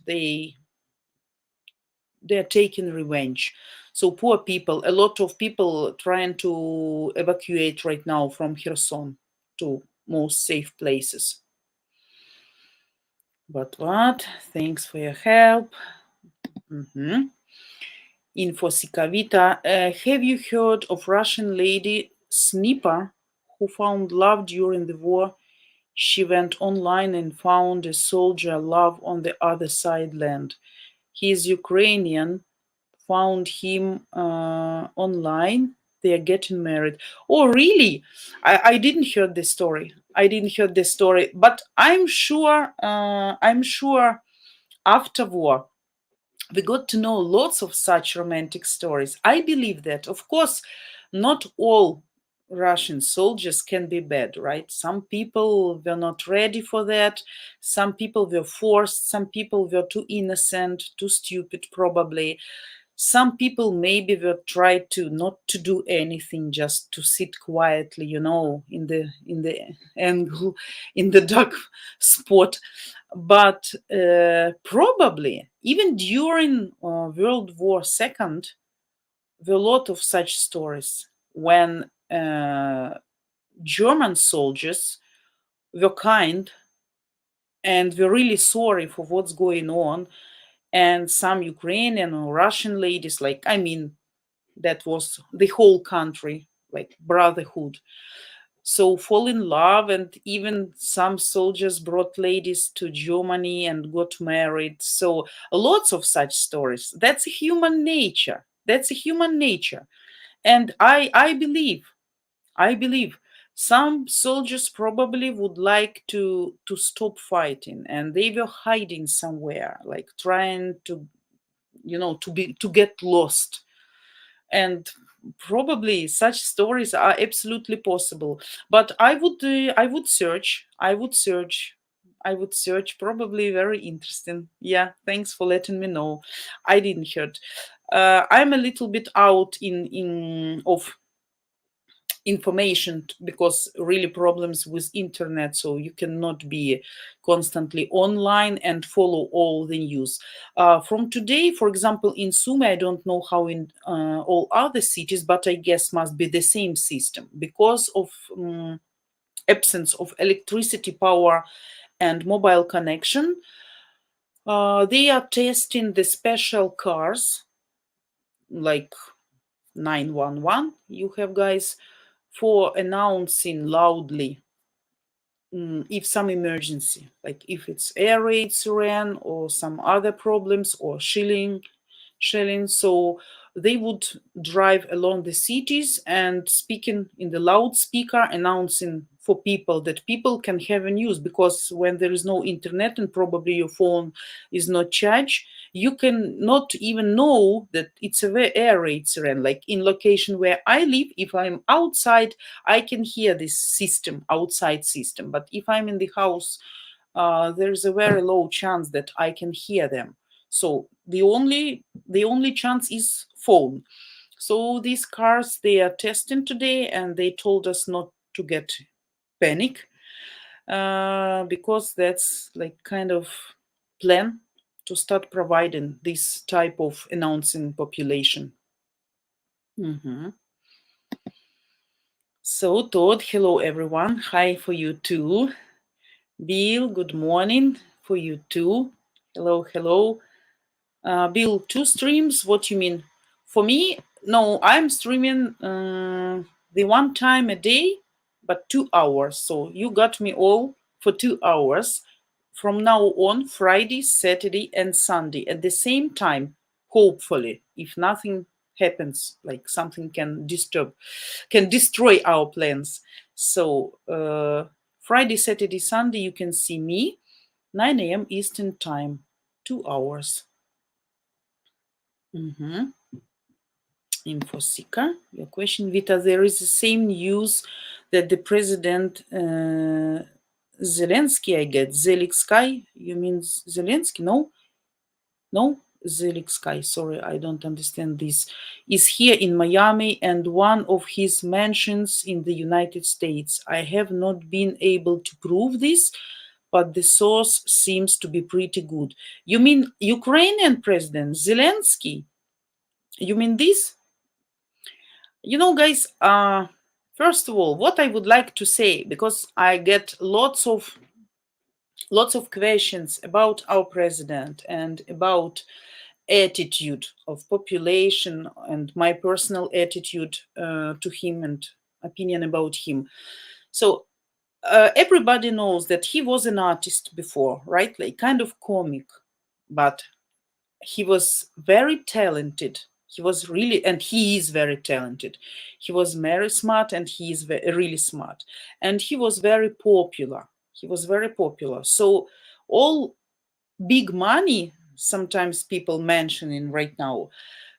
A: They're taking revenge. So poor people, a lot of people trying to evacuate right now from Kherson to most safe places. But what? Thanks for your help. Info Sikavita. Have you heard of Russian lady Sniper who found love during the war? She went online and found a soldier love on the other side land. He is Ukrainian, found him online. They are getting married. Oh, really? I didn't hear this story. But I'm sure after war, we got to know lots of such romantic stories. I believe that, of course, not all Russian soldiers can be bad, right? Some people were not ready for that. Some people were forced. Some people were too innocent, too stupid, probably. Some people maybe were tried to not to do anything, just to sit quietly, in the angle, in the dark spot. But probably even during World War II, there were a lot of such stories when German soldiers were kind and were really sorry for what's going on. And some Ukrainian or Russian ladies, that was the whole country, like brotherhood. so fall in love, and even some soldiers brought ladies to Germany and got married. So lots of such stories. That's human nature. That's human nature. And I believe some soldiers probably would like to stop fighting, and they were hiding somewhere, like trying to, to get lost. And probably such stories are absolutely possible. But I would search probably very interesting. Yeah, thanks for letting me know. I didn't heard. I'm a little bit out in of information because really problems with internet, so you cannot be constantly online and follow all the news. From today, for example, in Sumy, I don't know how in all other cities, but I guess must be the same system because of absence of electricity power and mobile connection. They are testing the special cars like 911 you have, guys, for announcing loudly if some emergency, like if it's air raid siren or some other problems or shelling. So they would drive along the cities and speaking in the loudspeaker, announcing for people that people can have a news, because when there is no internet and probably your phone is not charged, you can not even know that it's a air raid siren. Like in location where I live, if I'm outside, I can hear this system, outside system. But if I'm in the house, there's a very low chance that I can hear them. So the only chance is phone. So these cars, they are testing today, and they told us not to get panic, because that's like kind of plan to start providing this type of announcing population. So Todd, hello everyone. Hi for you too. Bill, good morning for you too. Hello. Bill, 2 streams? What you mean? For me, no, I'm streaming the one time a day, but 2 hours. So you got me all for 2 hours from now on, Friday, Saturday, and Sunday at the same time, hopefully, if nothing happens, like something can destroy our plans. So Friday, Saturday, Sunday, you can see me, 9 a.m. Eastern Time, 2 hours. Infosika, your question, Vita, there is the same news that the president Zelensky, I get, Zelensky, you mean Zelensky? No, Zelensky, sorry, I don't understand this, is here in Miami and one of his mansions in the United States. I have not been able to prove this, but the source seems to be pretty good. You mean Ukrainian president Zelensky? You mean this? Guys, first of all, what I would like to say, because I get lots of questions about our president and about attitude of population and my personal attitude to him and opinion about him. So everybody knows that he was an artist before, right? Like kind of comic, but he was very talented. He was really, and he is very talented. He was very smart, and he is really smart. And he was very popular. So all big money, sometimes people mentioning right now,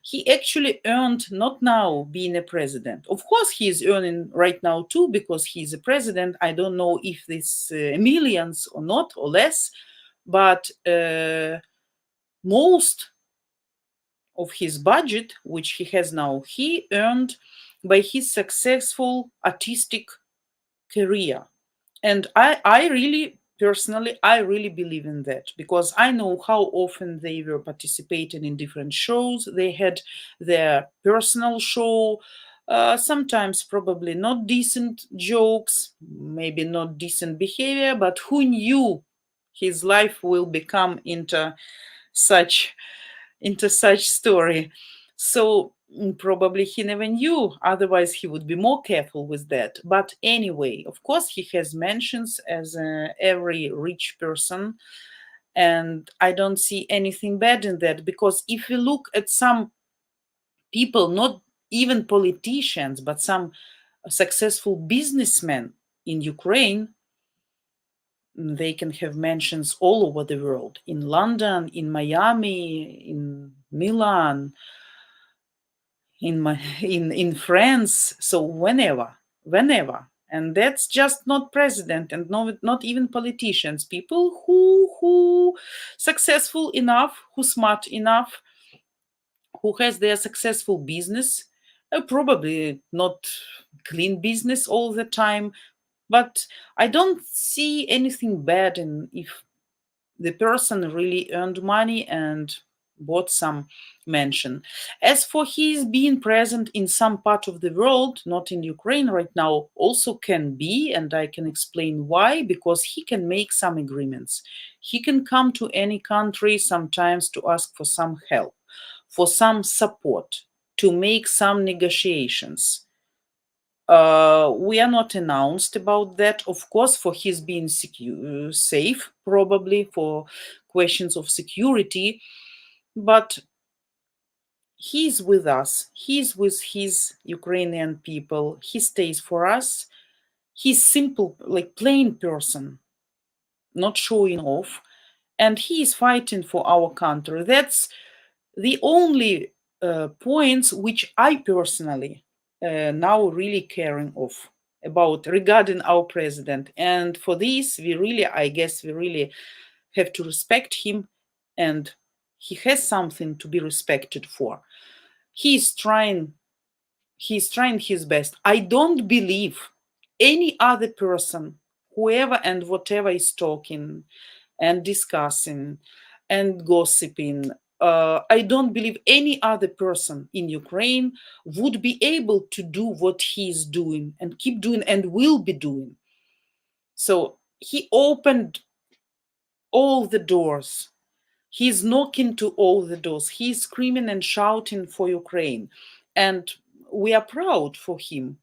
A: he actually earned not now being a president. Of course, he is earning right now too, because he's a president. I don't know if this millions or not, or less, but most of his budget, which he has now, he earned by his successful artistic career. And I really, personally, I really believe in that, because I know how often they were participating in different shows. They had their personal show, sometimes probably not decent jokes, maybe not decent behavior, but who knew his life will become into such story. So Probably he never knew, otherwise he would be more careful with that. But anyway, of course, he has mentions as every rich person, and I don't see anything bad in that, because if you look at some people, not even politicians, but some successful businessmen in Ukraine, they can have mentions all over the world, in London, in Miami, in Milan, in France. So whenever, and that's just not president and not even politicians, people who successful enough, who smart enough, who has their successful business, probably not clean business all the time, but I don't see anything bad in if the person really earned money and bought some mansion. As for his being present in some part of the world, not in Ukraine right now, also can be, and I can explain why, because he can make some agreements. He can come to any country sometimes to ask for some help, for some support, to make some negotiations. We are not announced about that, of course, for his being safe, probably for questions of security, but he's with us. He's with his Ukrainian people. He stays for us. He's simple, like plain person, not showing off, and he is fighting for our country. That's the only points which I personally now really caring of about regarding our president. And for this, I guess we really have to respect him, and he has something to be respected for. He's trying his best. I don't believe any other person, whoever and whatever is talking and discussing and gossiping, I don't believe any other person in Ukraine would be able to do what he is doing and keep doing and will be doing. So he opened all the doors. He's knocking to all the doors. He's screaming and shouting for Ukraine. And we are proud for him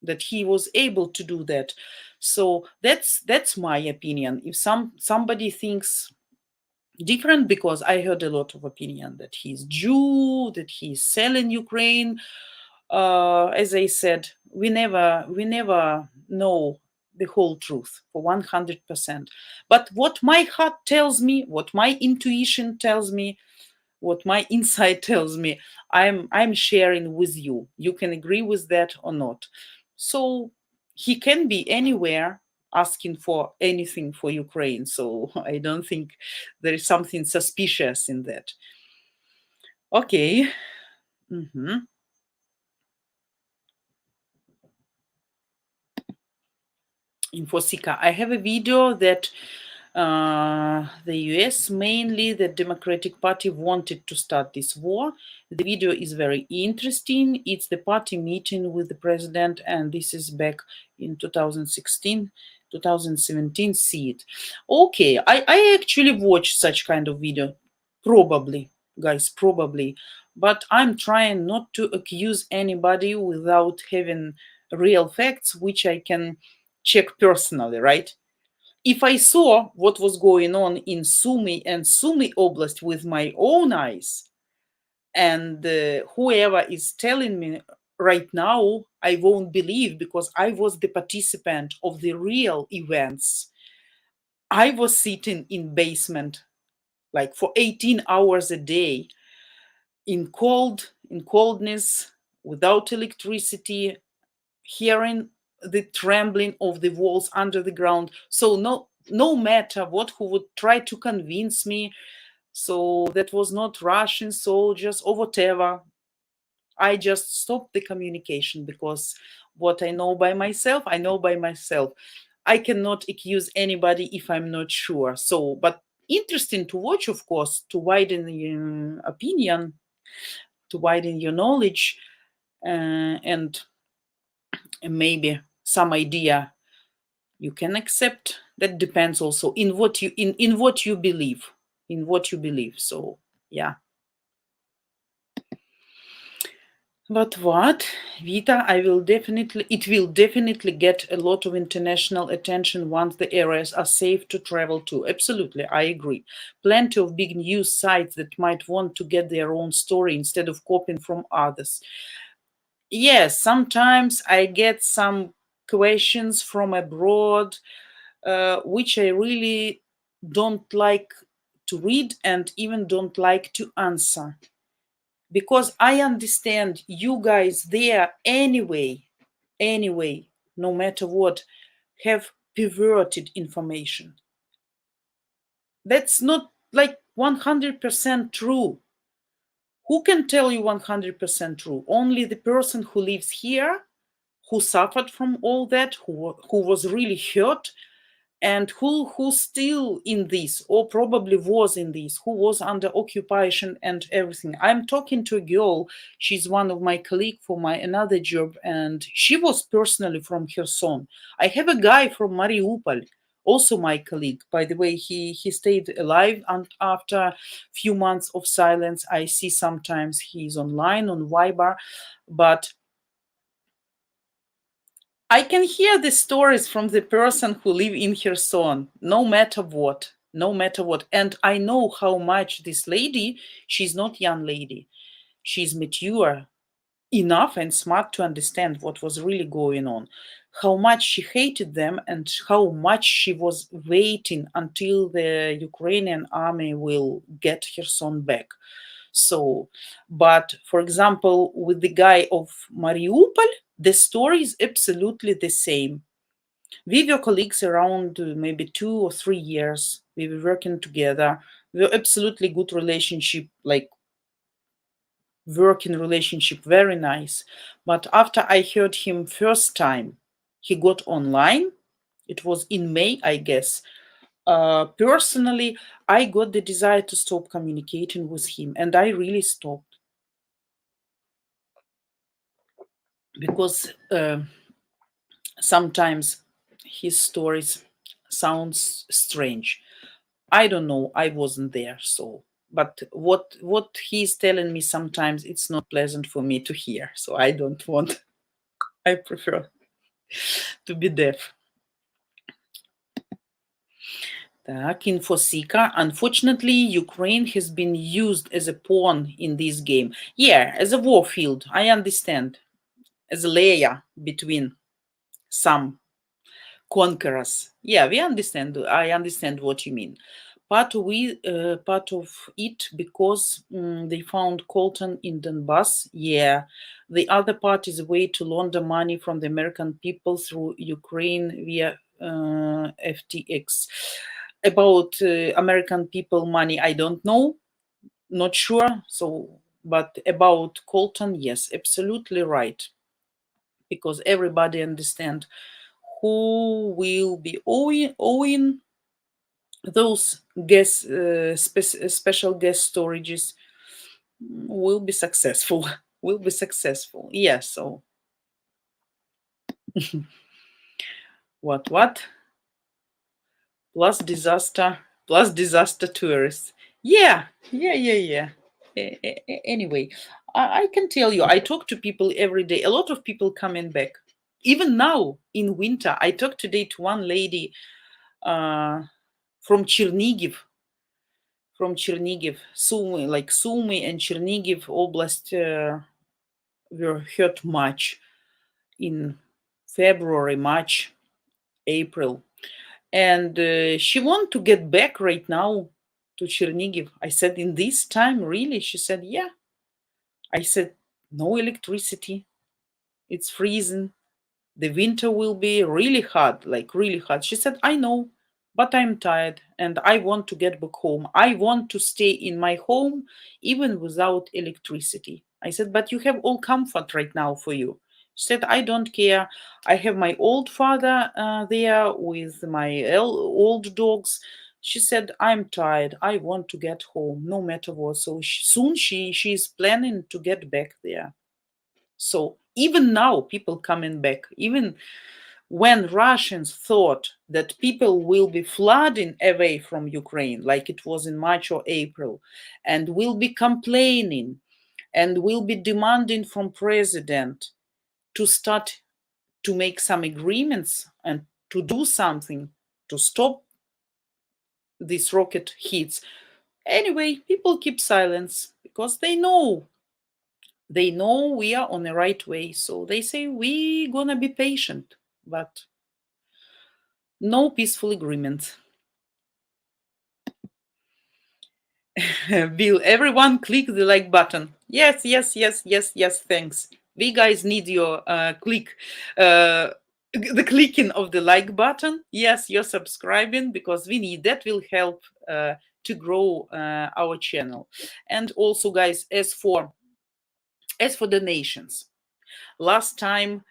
A: that he was able to do that. So that's my opinion. If somebody thinks different, because I heard a lot of opinion that he's Jew, that he's selling Ukraine. As I said, we never know the whole truth for 100%. But what my heart tells me, what my intuition tells me, what my insight tells me, I'm sharing with you. You can agree with that or not. So he can be anywhere asking for anything for Ukraine. So I don't think there is something suspicious in that. Okay. Infosika. I have a video that the US, mainly the Democratic Party, wanted to start this war. The video is very interesting. It's the party meeting with the president, and this is back in 2016, 2017. See it. Okay, I actually watched such kind of video. Probably, guys, probably. But I'm trying not to accuse anybody without having real facts, which I can check personally, right? If I saw what was going on in Sumy and Sumy Oblast with my own eyes, and whoever is telling me right now, I won't believe, because I was the participant of the real events. I was sitting in basement like for 18 hours a day in coldness, without electricity, hearing the trembling of the walls under the ground. So no matter what who would try to convince me, so that was not Russian soldiers or whatever, I just stopped the communication, because what I know by myself, I know by myself. I cannot accuse anybody if I'm not sure. So, but interesting to watch, of course, to widen your opinion, to widen your knowledge, and maybe some idea you can accept. That depends also in what you believe, So yeah. But what, Vita, it will definitely get a lot of international attention once the areas are safe to travel to. Absolutely, I agree. Plenty of big news sites that might want to get their own story instead of copying from others. Yes, sometimes I get some questions from abroad, which I really don't like to read and even don't like to answer, because I understand you guys there anyway, no matter what, have perverted information. That's not like 100% true. Who can tell you 100% true? Only the person who lives here, who suffered from all that, who was really hurt, and who's still in this, or probably was in this, who was under occupation and everything. I'm talking to a girl, she's one of my colleague for my another job, and she was personally from Kherson. I have a guy from Mariupol, also my colleague, by the way. He stayed alive, and after few months of silence, I see sometimes he's online on Viber. But I can hear the stories from the person who live in Kherson, no matter what, no matter what. And I know how much this lady, she's not young lady, she's mature enough and smart to understand what was really going on, how much she hated them and how much she was waiting until the Ukrainian army will get Kherson back. So, but for example, with the guy of Mariupol, the story is absolutely the same. We were colleagues around maybe 2 or 3 years. We were working together. We were absolutely good relationship, like working relationship, very nice. But after I heard him first time, he got online. It was in May, I guess. Personally, I got the desire to stop communicating with him, and I really stopped, because sometimes his stories sounds strange. I don't know, I wasn't there, so but what he's telling me sometimes, it's not pleasant for me to hear, so I don't want. I prefer to be deaf. Так, Infosika. Unfortunately, Ukraine has been used as a pawn in this game. Yeah, as a war field, I understand. As a layer between some conquerors. Yeah, we understand. I understand what you mean. Part of it because they found coltan in Donbass. Yeah, the other part is a way to launder money from the American people through Ukraine via FTX. About American people money, I don't know, not sure. So, but about coltan, yes, absolutely right, because everybody understand who will be owing those special gas storages will be successful. Will be successful. Yeah. So what? Plus disaster tourists. Yeah. Anyway, I can tell you, I talk to people every day. A lot of people coming back. Even now in winter, I talked today to one lady from Chernigiv, Sumy, like Sumy and Chernigiv Oblast were hurt much in February, March, April. And she want to get back right now to Chernigiv. I said, in this time, really? She said, yeah. I said, no electricity. It's freezing. The winter will be really hard, like really hard. She said, I know, but I'm tired and I want to get back home. I want to stay in my home even without electricity. I said, but you have all comfort right now for you. She said, I don't care. I have my old father there with my old dogs. She said, I'm tired. I want to get home no matter what. So soon she's planning to get back there. So even now, people coming back, even when Russians thought that people will be flooding away from Ukraine, like it was in March or April, and will be complaining and will be demanding from president to start to make some agreements and to do something to stop these rocket hits. Anyway, people keep silence because they know we are on the right way. So they say we gonna be patient, but no peaceful agreement. Bill, everyone click the like button. Yes, thanks. We guys need your click. The clicking of the like button. Yes, you're subscribing because we need that. Will help to grow our channel. And also, guys, as for donations, last time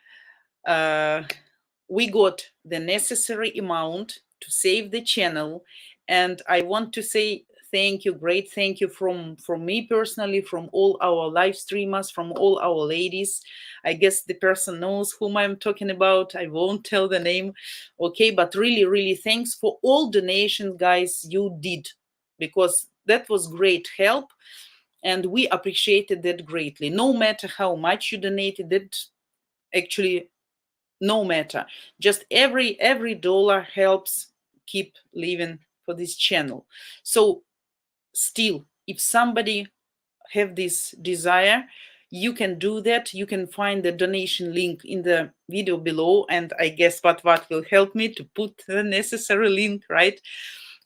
A: we got the necessary amount to save the channel, and I want to say thank you, great thank you from me personally, from all our live streamers, from all our ladies. I guess the person knows whom I'm talking about. I won't tell the name, okay? But really thanks for all donations, guys, you did, because that was great help, and we appreciated that greatly. No matter how much you donated, that actually, no matter, just every dollar helps keep living for this channel. So still, if somebody have this desire, you can do that. You can find the donation link in the video below, and I guess what will help me to put the necessary link, right?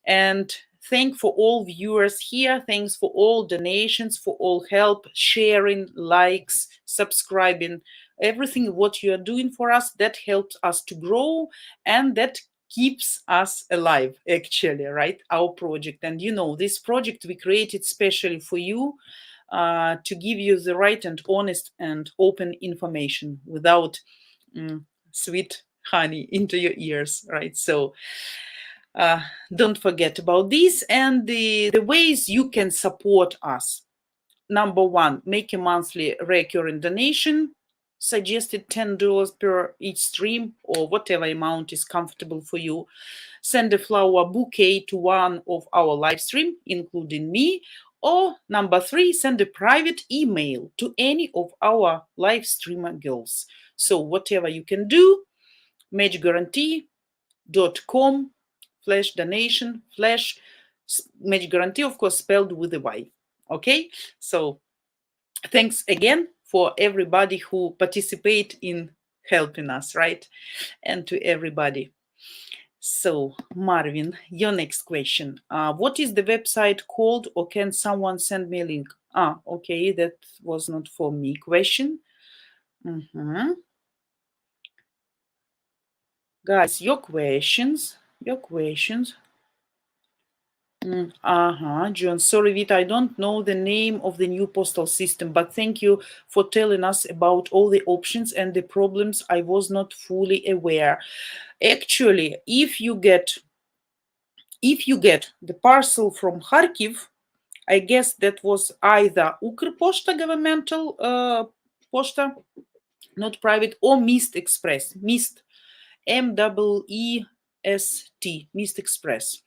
A: And thank for all viewers here. Thanks for all donations, for all help, sharing, likes, subscribing, everything what you are doing for us. That helps us to grow, and that keeps us alive, actually, right? Our project. And you know, this project we created specially for you, to give you the right and honest and open information without sweet honey into your ears, right? So don't forget about this. And the ways you can support us. Number one, make a monthly recurring donation, suggested $10 per each stream, or whatever amount is comfortable for you. Send a flower bouquet to one of our live stream, including me. Or number three, send a private email to any of our live streamer girls. So whatever you can do, matchguarantee.com/donation/ Match Guarantee, of course, spelled with a Y. Okay, so thanks again for everybody who participate in helping us, right? And to everybody. So Marvin, your next question. What is the website called, or can someone send me a link? Okay, that was not for me question. Guys, your questions. John, sorry, Vita, I don't know the name of the new postal system, but thank you for telling us about all the options and the problems. I was not fully aware. Actually, if you get the parcel from Kharkiv, I guess that was either Ukrposhta, governmental posta, not private, or Mist Express. Mist, MEEST, Mist Express.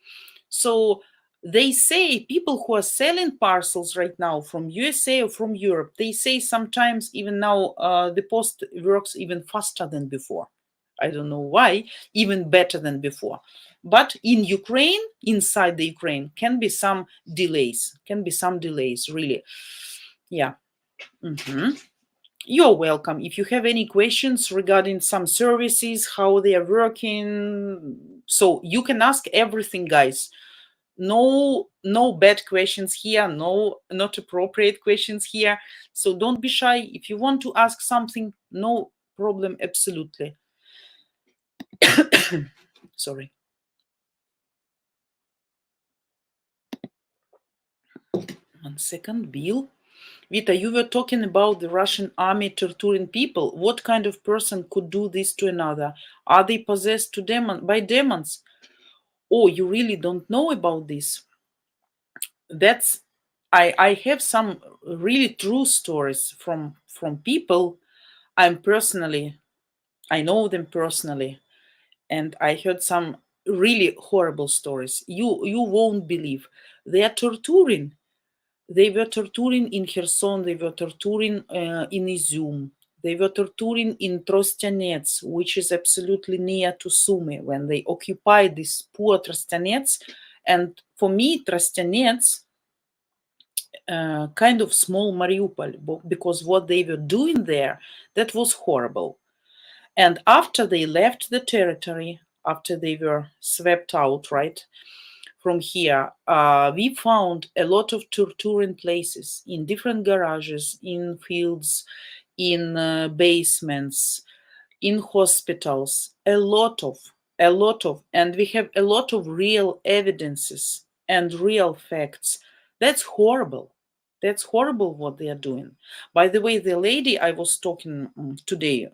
A: So they say people who are selling parcels right now from USA or from Europe, they say sometimes even now the post works even faster than before. I don't know why, even better than before. But in Ukraine, inside the Ukraine, can be some delays, really. Yeah. You're welcome. If you have any questions regarding some services, how they are working, so you can ask everything, guys. No bad questions here, not appropriate questions here. So don't be shy. If you want to ask something, no problem, absolutely. Sorry. One second, Bill. Vita, you were talking about the Russian army torturing people. What kind of person could do this to another? Are they possessed by demons? Oh, you really don't know about this? That's I have some really true stories from people I know them personally, and I heard some really horrible stories. You won't believe. They are torturing They were torturing in Kherson, they were torturing in Izum, they were torturing in Trostianets, which is absolutely near to Sumy, when they occupied this poor Trostianets. And for me, Trostianets, kind of small Mariupol, because what they were doing there, that was horrible. And after they left the territory, after they were swept out, right, from here, we found a lot of torturing places in different garages, in fields, in basements, in hospitals, a lot of, and we have a lot of real evidences and real facts. That's horrible. That's horrible what they are doing. By the way, the lady I was talking today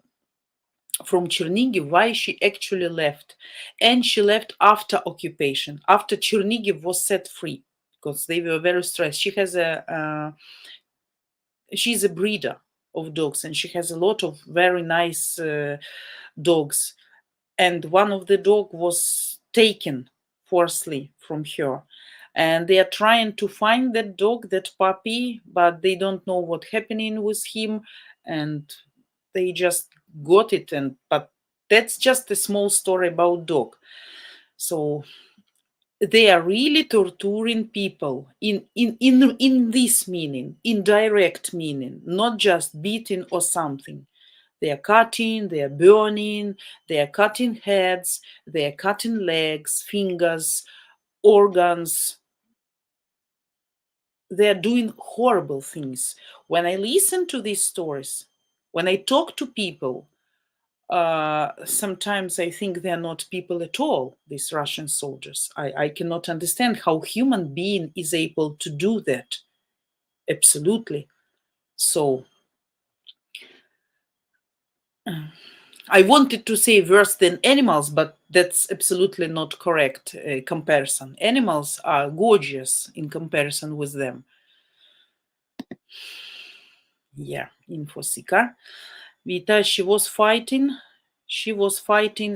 A: from Chernigiv, why she actually left. And she left after occupation, after Chernigiv was set free, because they were very stressed. She has she's a breeder of dogs, and she has a lot of very nice dogs. And one of the dog was taken forcibly from her. And they are trying to find that dog, that puppy, but they don't know what's happening with him. And they just got it. But that's just a small story about dog. So they are really torturing people in this meaning, in direct meaning, not just beating or something. They are cutting, they are burning, they are cutting heads, they are cutting legs, fingers, organs. They are doing horrible things. When I listen to these stories, when I talk to people, sometimes I think they're not people at all, these Russian soldiers. I cannot understand how human being is able to do that. Absolutely. So I wanted to say worse than animals, but that's absolutely not correct comparison. Animals are gorgeous in comparison with them. Yeah, info seeker. Vita, she was fighting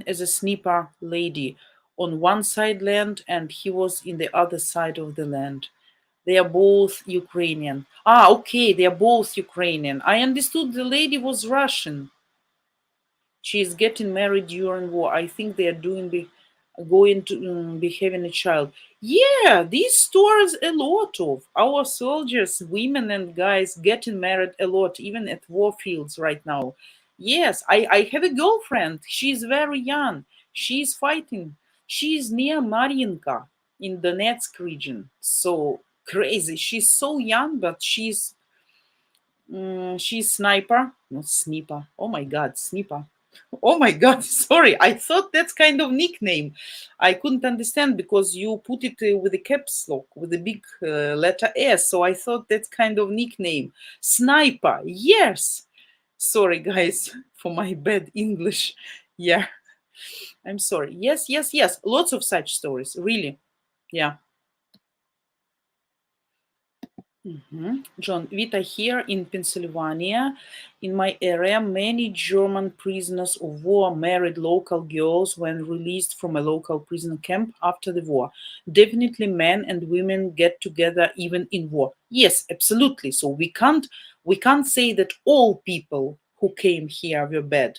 A: as a sniper lady on one side land, and he was in the other side of the land. They are both Ukrainian. Okay, they are both Ukrainian. I understood the lady was Russian. She is getting married during war. I think they are going to be having a child. Yeah, these stories a lot of our soldiers, women and guys, getting married a lot, even at war fields right now. Yes, I have a girlfriend. She's very young. She's fighting. She's near Mariinka in Donetsk region. So crazy. She's so young, but she's sniper, not sniper. Oh my God, sniper. Oh my God, sorry. I thought that's kind of nickname. I couldn't understand because you put it with a caps lock, with a big letter S. So I thought that's kind of nickname. Sniper, yes. Sorry, guys, for my bad English. Yeah, I'm sorry. Yes, yes, yes. Lots of such stories, really. Yeah. John, Vita, here in Pennsylvania, in my area, many German prisoners of war married local girls when released from a local prison camp after the war. Definitely men and women get together even in war. Yes, absolutely. So we can't say that all people who came here were bad.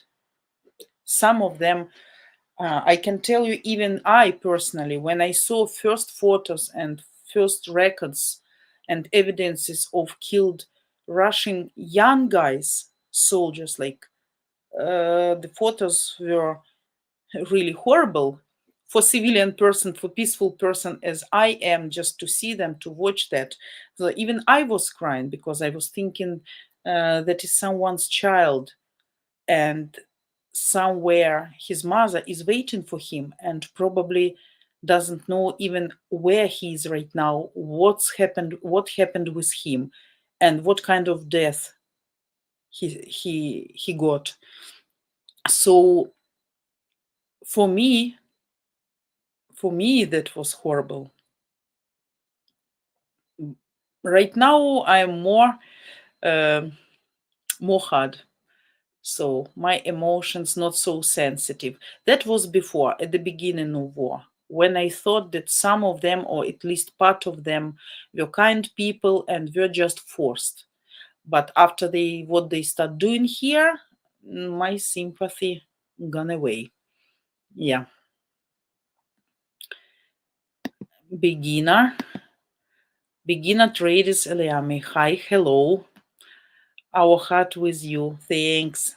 A: Some of them, I can tell you, even I personally, when I saw first photos and first records and evidences of killed Russian young guys, soldiers, like the photos were really horrible for civilian person, for peaceful person as I am, just to see them, to watch that. So even I was crying because I was thinking that is someone's child, and somewhere his mother is waiting for him and probably doesn't know even where he is right now, what happened with him, and what kind of death he got. So for me that was horrible. Right now I'm more hard. So my emotions not so sensitive. That was before, at the beginning of war. when I thought that some of them, or at least part of them, were kind people and were just forced. But after what they start doing here, my sympathy gone away. Yeah. Beginner traders Eliami. Hi, hello. Our heart with you. Thanks.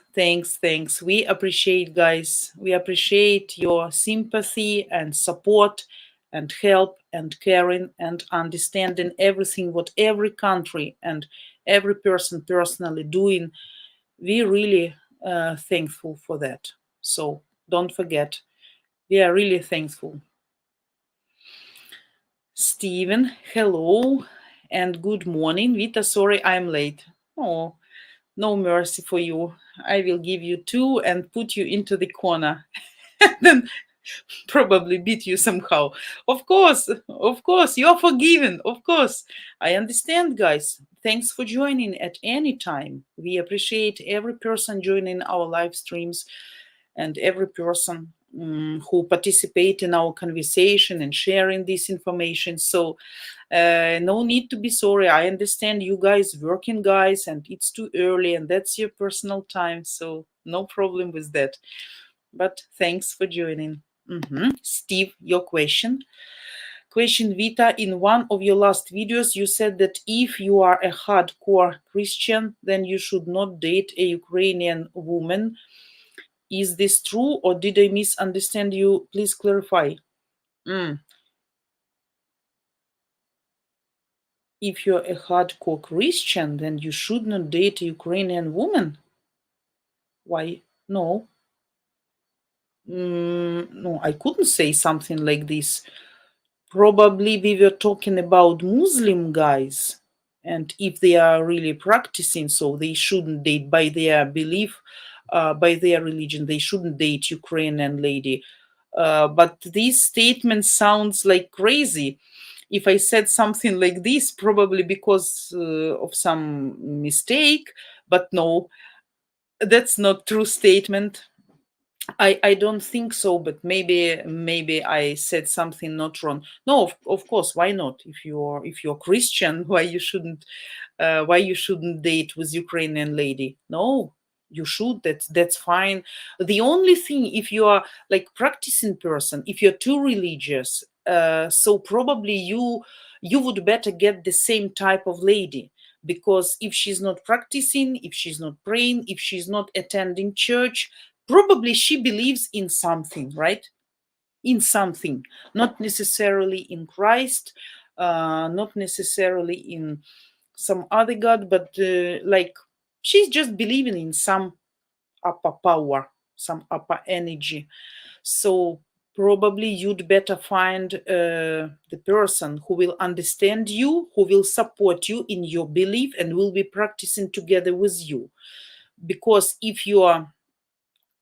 A: We appreciate, guys. We appreciate your sympathy and support and help and caring and understanding everything what every country and every person personally doing. We really thankful for that. So don't forget, we are really thankful. Steven, hello and good morning. Vita, sorry I'm late. Oh, no mercy for you. I will give you 2 and put you into the corner. And then probably beat you somehow. Of course, you're forgiven. Of course. I understand, guys. Thanks for joining at any time. We appreciate every person joining our live streams and every person who participate in our conversation and sharing this information. So no need to be sorry. I understand you guys working, guys, and it's too early and that's your personal time. So no problem with that. But thanks for joining. Steve, your question. Question, Vita, in one of your last videos, you said that if you are a hardcore Christian, then you should not date a Ukrainian woman. Is this true or did I misunderstand you? Please clarify. If you're a hardcore Christian, then you should not date a Ukrainian woman. Why? No. No, I couldn't say something like this. Probably we were talking about Muslim guys. And if they are really practicing, so they shouldn't date by their belief, by their religion, they shouldn't date Ukrainian lady. But this statement sounds like crazy. If I said something like this, probably because of some mistake, but no, that's not true statement. I don't think so, but maybe I said something not wrong. No, of course, why not? If you're Christian, why you shouldn't date with Ukrainian lady? No, you should. That's fine. The only thing, if you are like practicing person, if you're too religious, so probably you would better get the same type of lady, because if she's not practicing, if she's not praying, if she's not attending church, probably she believes in something, right? In something, not necessarily in Christ, not necessarily in some other God, but like she's just believing in some upper power, some upper energy. So probably you'd better find the person who will understand you, who will support you in your belief and will be practicing together with you. Because if you are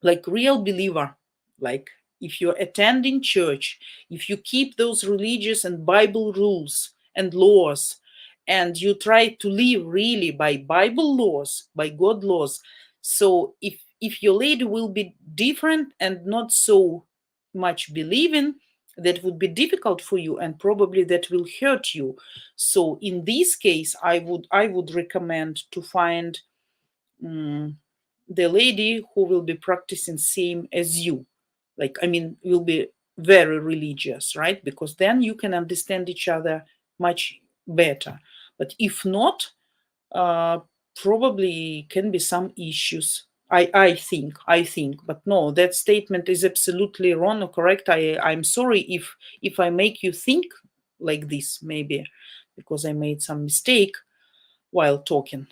A: like real believer, like if you're attending church, if you keep those religious and Bible rules and laws, and you try to live really by Bible laws, by God laws, so if your lady will be different and not so much believing, that would be difficult for you and probably that will hurt you. So in this case, I would recommend to find the lady who will be practicing same as you, like, I mean, will be very religious, right? Because then you can understand each other much better. But if not, probably can be some issues. I think, but no, that statement is absolutely wrong or correct. I'm sorry if I make you think like this, maybe because I made some mistake while talking.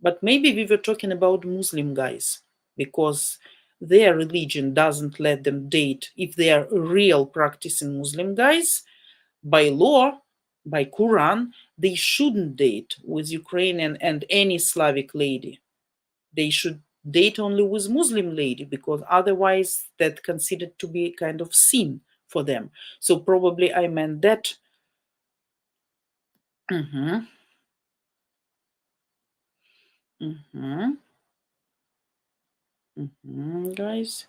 A: But maybe we were talking about Muslim guys, because their religion doesn't let them date. If they are real practicing Muslim guys, by law, by Quran, they shouldn't date with Ukrainian and any Slavic lady. They should date only with Muslim lady, because otherwise that considered to be kind of sin for them. So probably I meant that. Mm-hmm. Mm-hmm. Mm-hmm, guys.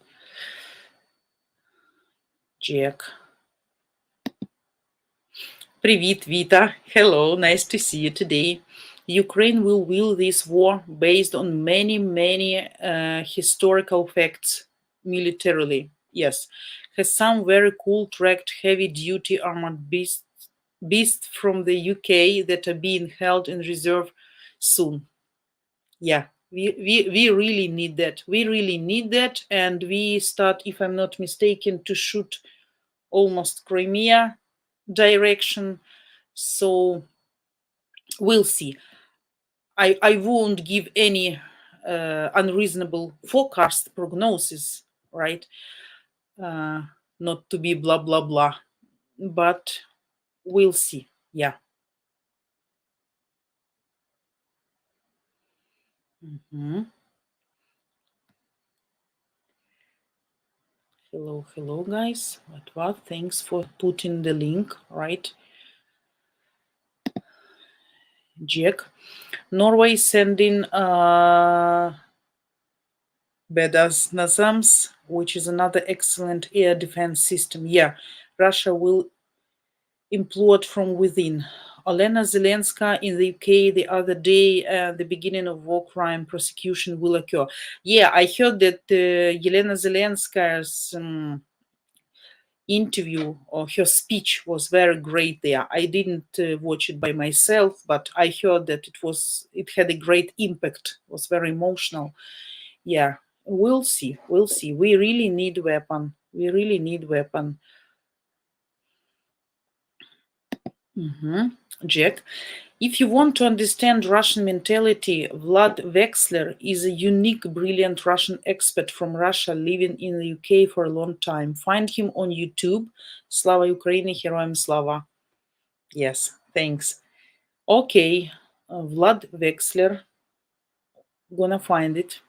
A: Jack. Привет, Vita. Hello, nice to see you today. Ukraine will win this war based on many historical facts militarily. Yes, has some very cool tracked heavy-duty armored beasts from the UK that are being held in reserve soon. Yeah, we really need that. We really need that, and we start, if I'm not mistaken, to shoot almost Crimea direction. So we'll see. I won't give any unreasonable forecast prognosis, right? Not to be blah blah blah, but we'll see. Yeah. Hello, guys. What? Thanks for putting the link, right? Jack. Norway sending Bedas Nazams, which is another excellent air defense system. Yeah, Russia will implode from within. Olena Zelenska in the UK the other day, the beginning of war crime prosecution will occur. Yeah, I heard that Yelena Zelenska's interview or her speech was very great there. I didn't watch it by myself, but I heard that it had a great impact. It was very emotional. Yeah, we'll see. We'll see. We really need weapon. We really need weapon. Jack, if you want to understand Russian mentality, Vlad Wexler is a unique, brilliant Russian expert from Russia living in the UK for a long time. Find him on YouTube. Slava Ukraini, Heroям Slava. Yes, thanks. Okay, Vlad Wexler. Gonna find it.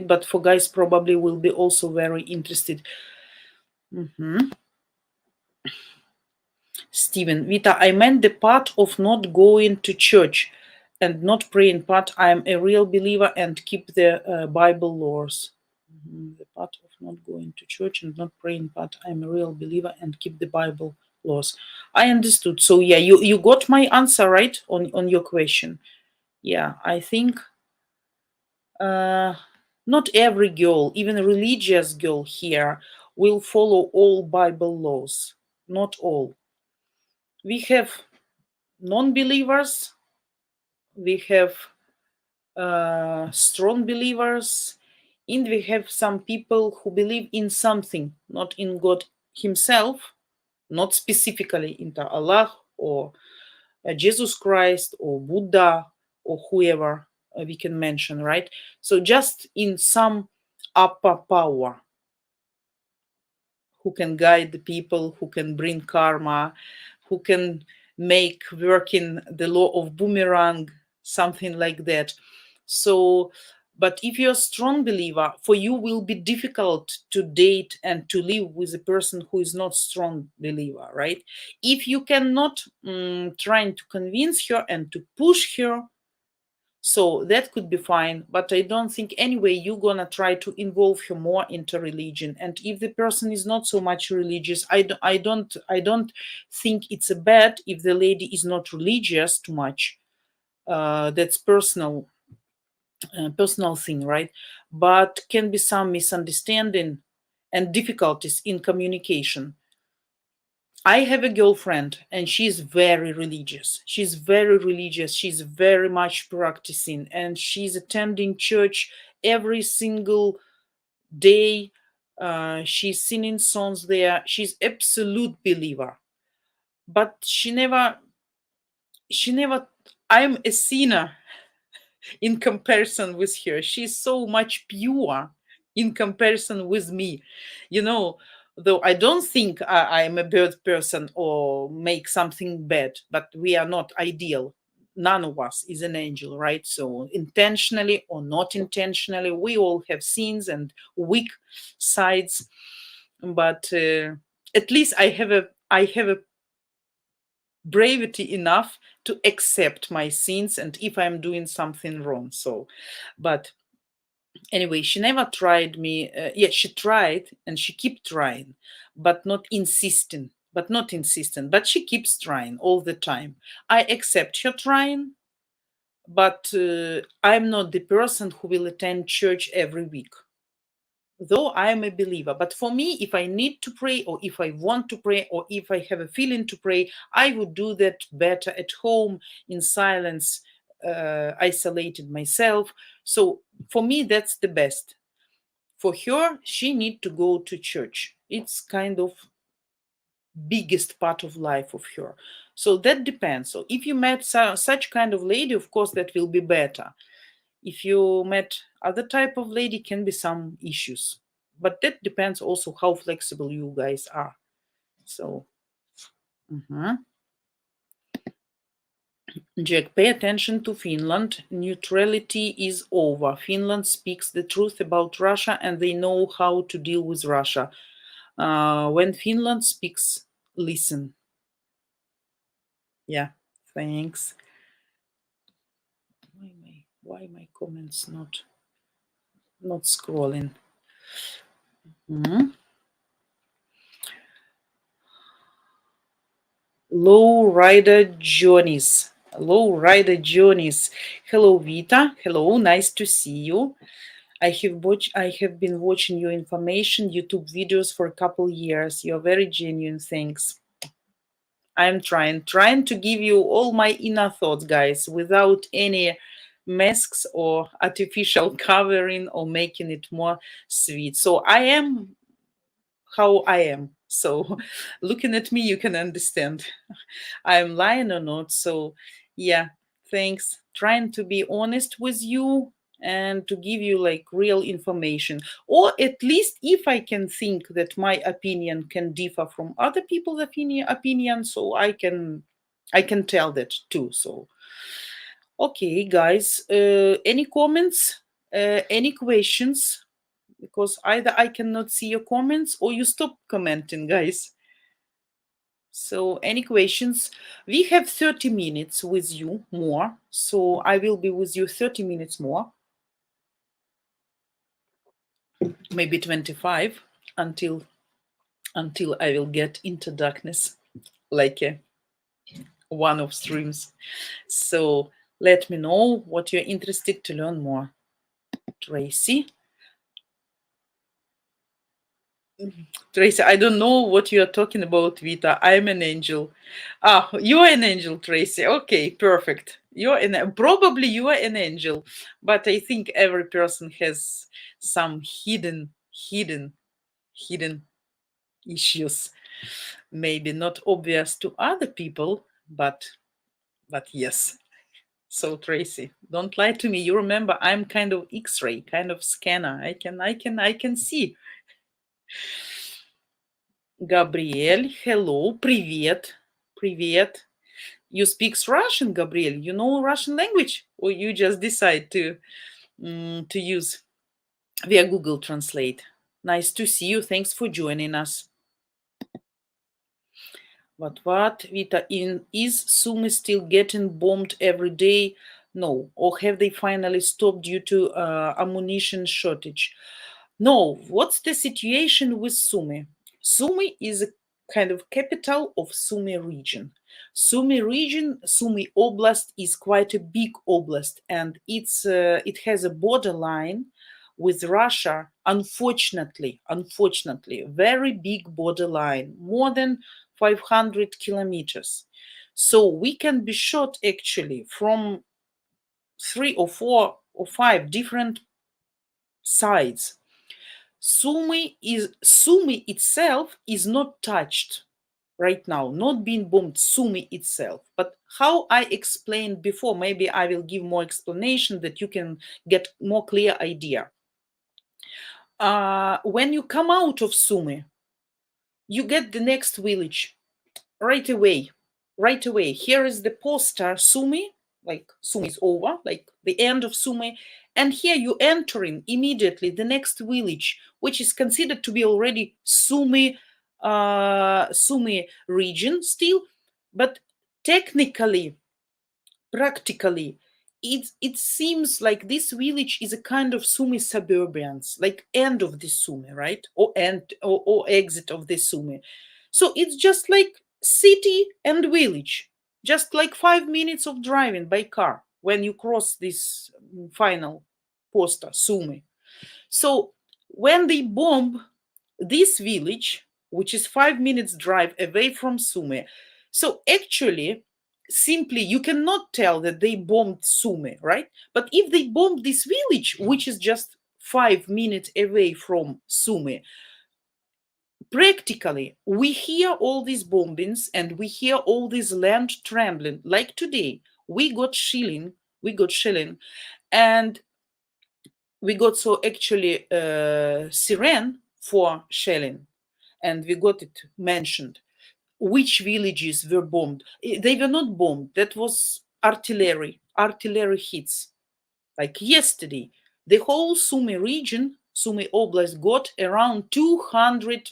A: But for guys probably will be also very interested. Stephen, Vita, I meant the part of not going to church and not praying part. I am a real believer and keep the Bible laws. The part of not going to church and not praying part. I am a real believer and keep the Bible laws. I understood. So yeah, you got my answer right on your question. Yeah, I think not every girl, even a religious girl here, will follow all Bible laws. Not all. We have non-believers, we have strong believers, and we have some people who believe in something, not in God himself, not specifically into Allah or Jesus Christ or Buddha or whoever we can mention, right? So just in some upper power who can guide the people, who can bring karma, who can make working the law of boomerang, something like that. So, but if you're a strong believer, for you will be difficult to date and to live with a person who is not strong believer, right? If you cannot trying to convince her and to push her, so that could be fine, but I don't think anyway you're gonna try to involve her more into religion. And if the person is not so much religious, I don't think it's a bad if the lady is not religious too much. That's personal thing, right? But can be some misunderstanding and difficulties in communication. I have a girlfriend and she's very religious. She's very much practicing, and she's attending church every single day. She's singing songs there. She's absolute believer. But she never, I'm a sinner in comparison with her. She's so much pure in comparison with me. You know, though I don't think I'm a bad person or make something bad, but we are not ideal. None of us is an angel, right? So intentionally or not intentionally, we all have sins and weak sides. But at least I have a bravery enough to accept my sins and if I'm doing something wrong. So, but Anyway, she never tried me. Yeah, she tried and she keep trying, but not insistent. But she keeps trying all the time. I accept her trying, but I'm not the person who will attend church every week, though I am a believer. But for me, if I need to pray, or if I want to pray, or if I have a feeling to pray, I would do that better at home in silence, isolated myself. So for me, that's the best. For her, she need to go to church. It's kind of biggest part of life of her. So that depends. So if you met such kind of lady, of course, that will be better. If you met other type of lady, can be some issues, but that depends also how flexible you guys are. So Jack, pay attention to Finland. Neutrality is over. Finland speaks the truth about Russia and they know how to deal with Russia. When Finland speaks, listen. Yeah, thanks. Why my comments not scrolling? Low Rider Journeys. Hello, Vita. Hello, nice to see you. I have been watching your information, YouTube videos for a couple years. You're very genuine. Thanks. I'm trying to give you all my inner thoughts, guys, without any masks or artificial covering or making it more sweet. So I am how I am. So looking at me, you can understand I'm lying or not. So yeah, thanks. Trying to be honest with you and to give you like real information, or at least if I can think that my opinion can differ from other people's opinion, so I can tell that too. So okay, guys, any comments, any questions? Because either I cannot see your comments or you stop commenting, guys. So any questions? We have 30 minutes with you more. So I will be with you 30 minutes more. Maybe 25 until I will get into darkness like one of streams. So let me know what you're interested to learn more. Tracy, I don't know what you are talking about, Vita. I'm an angel. Ah, you're an angel, Tracy. Okay, perfect. Probably you are an angel, but I think every person has some hidden issues. Maybe not obvious to other people, but yes. So Tracy, don't lie to me. You remember I'm kind of X-ray, kind of scanner. I can see. Gabriel, hello, привет. You speak Russian, Gabriel? You know Russian language, or you just decide to use via Google Translate? Nice to see you. Thanks for joining us. What? Vita, is Sumy still getting bombed every day? No. Or have they finally stopped due to ammunition shortage? No. What's the situation with Sumy? Sumy is a kind of capital of Sumy region. Sumy Oblast is quite a big oblast, and it has a borderline with Russia. Unfortunately, very big borderline, more than 500 kilometers. So we can be shot actually from 3 or 4 or 5 different sides. Sumy itself is not touched right now, not being bombed, Sumy itself. But how I explained before, maybe I will give more explanation that you can get more clear idea. When you come out of Sumy, you get the next village right away. Here is the poster Sumy, like Sumy is over, like the end of Sumy. And here you entering immediately the next village, which is considered to be already Sumy region still, but technically, practically, it seems like this village is a kind of Sumy suburbans, like end of the Sumy, right? Or end or exit of the Sumy. So it's just like city and village, just like 5 minutes of driving by car when you cross this final posta, Sumy. So when they bomb this village, which is 5 minutes drive away from Sumy, so actually, simply you cannot tell that they bombed Sumy, right? But if they bombed this village, which is just 5 minutes away from Sumy, practically we hear all these bombings and we hear all this land trembling. Like today, we got shelling, and we got so actually siren for shelling, and we got it mentioned which villages were bombed. They were not bombed. That was artillery hits. Like yesterday, the whole Sumy region, Sumy Oblast, got around 200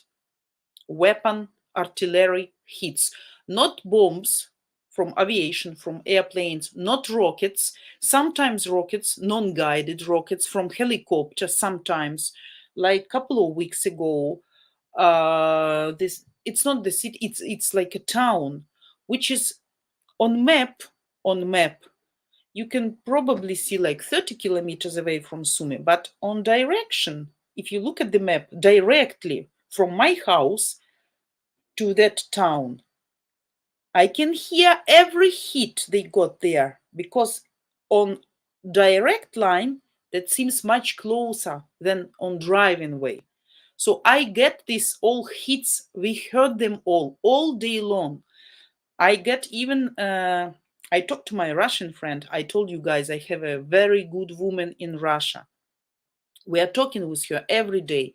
A: weapon artillery hits. Not bombs from aviation, from airplanes, not rockets, sometimes rockets, non-guided rockets from helicopter, sometimes. Like a couple of weeks ago, this it's not the city, it's like a town which is on map you can probably see like 30 kilometers away from Sumy, but on direction, if you look at the map directly from my house to that town, I can hear every hit they got there, because on direct line that seems much closer than on driving way. So I get these all hits. We heard them all day long. I get even, I talked to my Russian friend. I told you guys I have a very good woman in Russia. We are talking with her every day.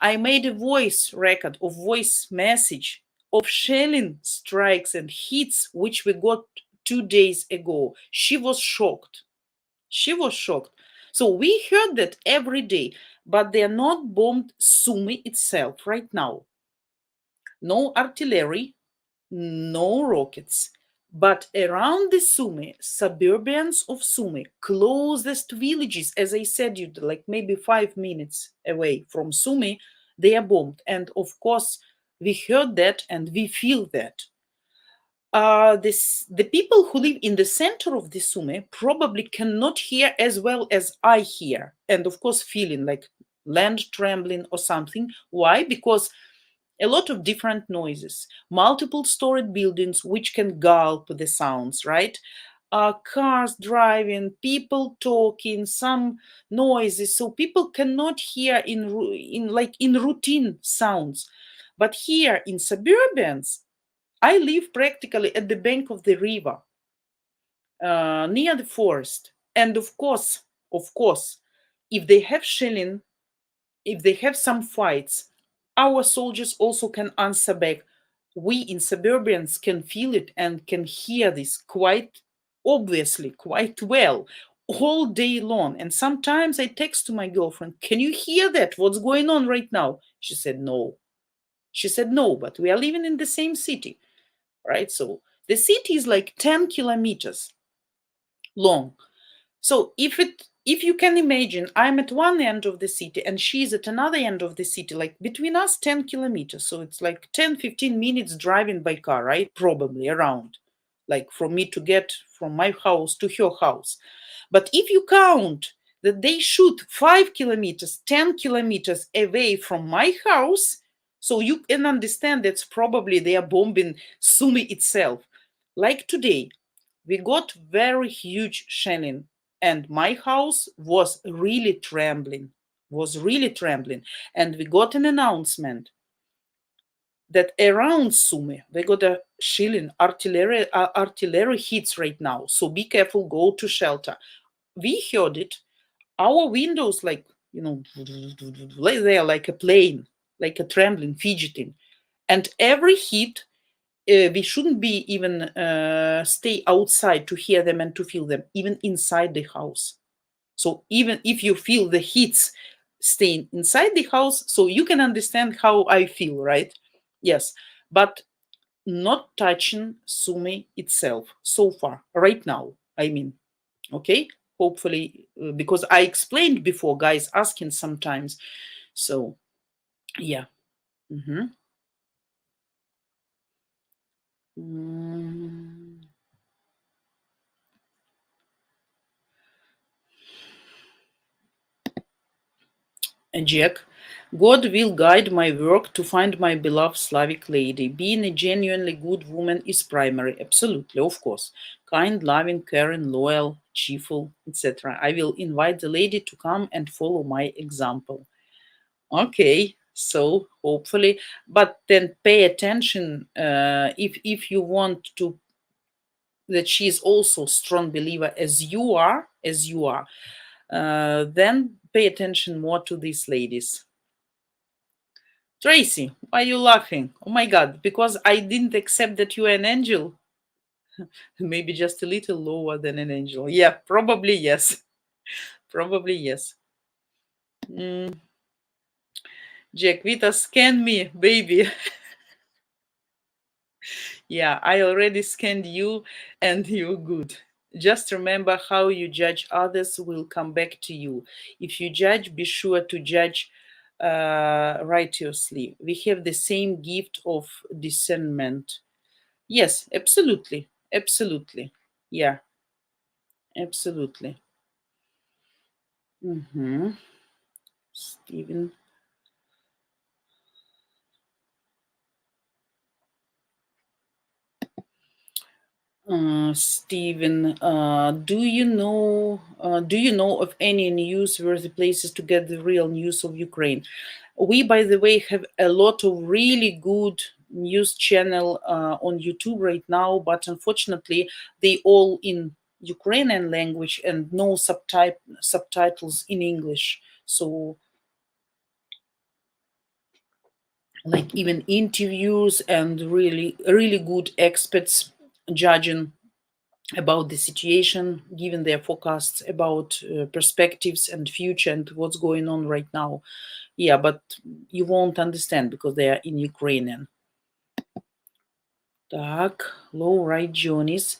A: I made a voice record of voice message of shelling strikes and hits which we got 2 days ago. She was shocked. So we heard that every day, but they are not bombed Sumy itself right now. No artillery, no rockets. But around the Sumy, suburbans of Sumy, closest villages, as I said, you like maybe 5 minutes away from Sumy, they are bombed. And of course, we heard that and we feel that. The people who live in the center of the Sumy probably cannot hear as well as I hear, and of course feeling like land trembling or something. Why? Because a lot of different noises, multiple storied buildings which can gulp the sounds, right? Cars driving, people talking, some noises, so people cannot hear in routine sounds. But here in suburbans, I live practically at the bank of the river, near the forest. And of course, if they have shelling, if they have some fights, our soldiers also can answer back. We in suburbans can feel it and can hear this quite obviously, quite well, all day long. And sometimes I text to my girlfriend, can you hear that? What's going on right now? She said, no. But we are living in the same city, right? So the city is like 10 kilometers long. So if you can imagine, I'm at one end of the city and she's at another end of the city, like between us 10 kilometers. So it's like 10-15 minutes driving by car, right? Probably around, like from me to get from my house to her house. But if you count that they shoot 5 kilometers, 10 kilometers away from my house, so you can understand that's probably they are bombing Sumy itself. Like today, we got very huge shelling and my house was really trembling. And we got an announcement that around Sumy, we got a shelling, artillery hits right now. So be careful, go to shelter. We heard it. Our windows, like, they are like a plane, like a trembling, fidgeting. And every hit, we shouldn't be even stay outside to hear them and to feel them, even inside the house. So even if you feel the hits staying inside the house, so you can understand how I feel, right? Yes, but not touching Sumy itself so far, right now, I mean. Okay, hopefully, because I explained before, guys asking sometimes. So, yeah. Mm-hmm. Jack, God will guide my work to find my beloved Slavic lady. Being a genuinely good woman is primary. Absolutely, of course. Kind, loving, caring, loyal, cheerful, etc. I will invite the lady to come and follow my example. Okay, so hopefully, but then pay attention if you want to that she is also strong believer as you are, then pay attention more to these ladies. Tracy, why are you laughing? Oh my God, because I didn't accept that you're an angel. Maybe just a little lower than an angel. Yeah, probably yes. Probably yes. Jack, Vita, scan me, baby. Yeah, I already scanned you and you're good. Just remember how you judge others will come back to you. If you judge, be sure to judge righteously. We have the same gift of discernment. Yes, absolutely. Absolutely. Yeah, absolutely. Mm-hmm. Stephen. Stephen, do you know of any newsworthy places to get the real news of Ukraine? We, by the way, have a lot of really good news channel on YouTube right now, but unfortunately, they all in Ukrainian language and no subtitles in English. So, like even interviews and really good experts judging about the situation, giving their forecasts about perspectives and future and what's going on right now. Yeah, but you won't understand because they are in Ukrainian. Так, low right Jonis.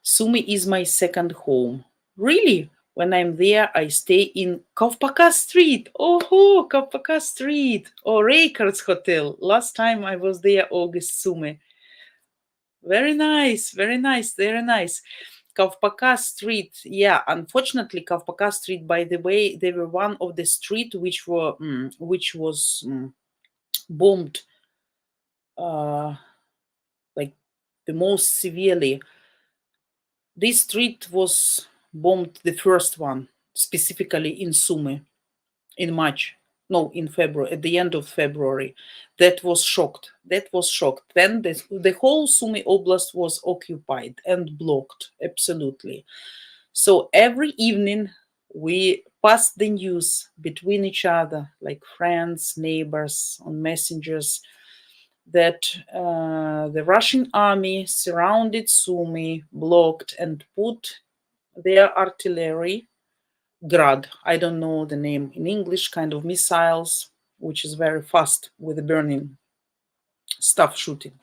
A: Sumy is my second home. Really? When I'm there, I stay in Kovpaka Street. Oh, Kovpaka Street. Or Records Hotel. Last time I was there, August Sumy. Very nice, very nice, very nice. Kovpaka Street, yeah. Unfortunately, Kovpaka Street, by the way, they were one of the street which was bombed, like the most severely. This street was bombed, the first one, specifically in Sumy, in March. No, in February, at the end of February. That was shocked. That was shocked. Then the whole Sumy Oblast was occupied and blocked, absolutely. So every evening we passed the news between each other, like friends, neighbors, on messengers, that the Russian army surrounded Sumy, blocked, and put their artillery, Grad, I don't know the name in English, kind of missiles, which is very fast with the burning stuff shooting.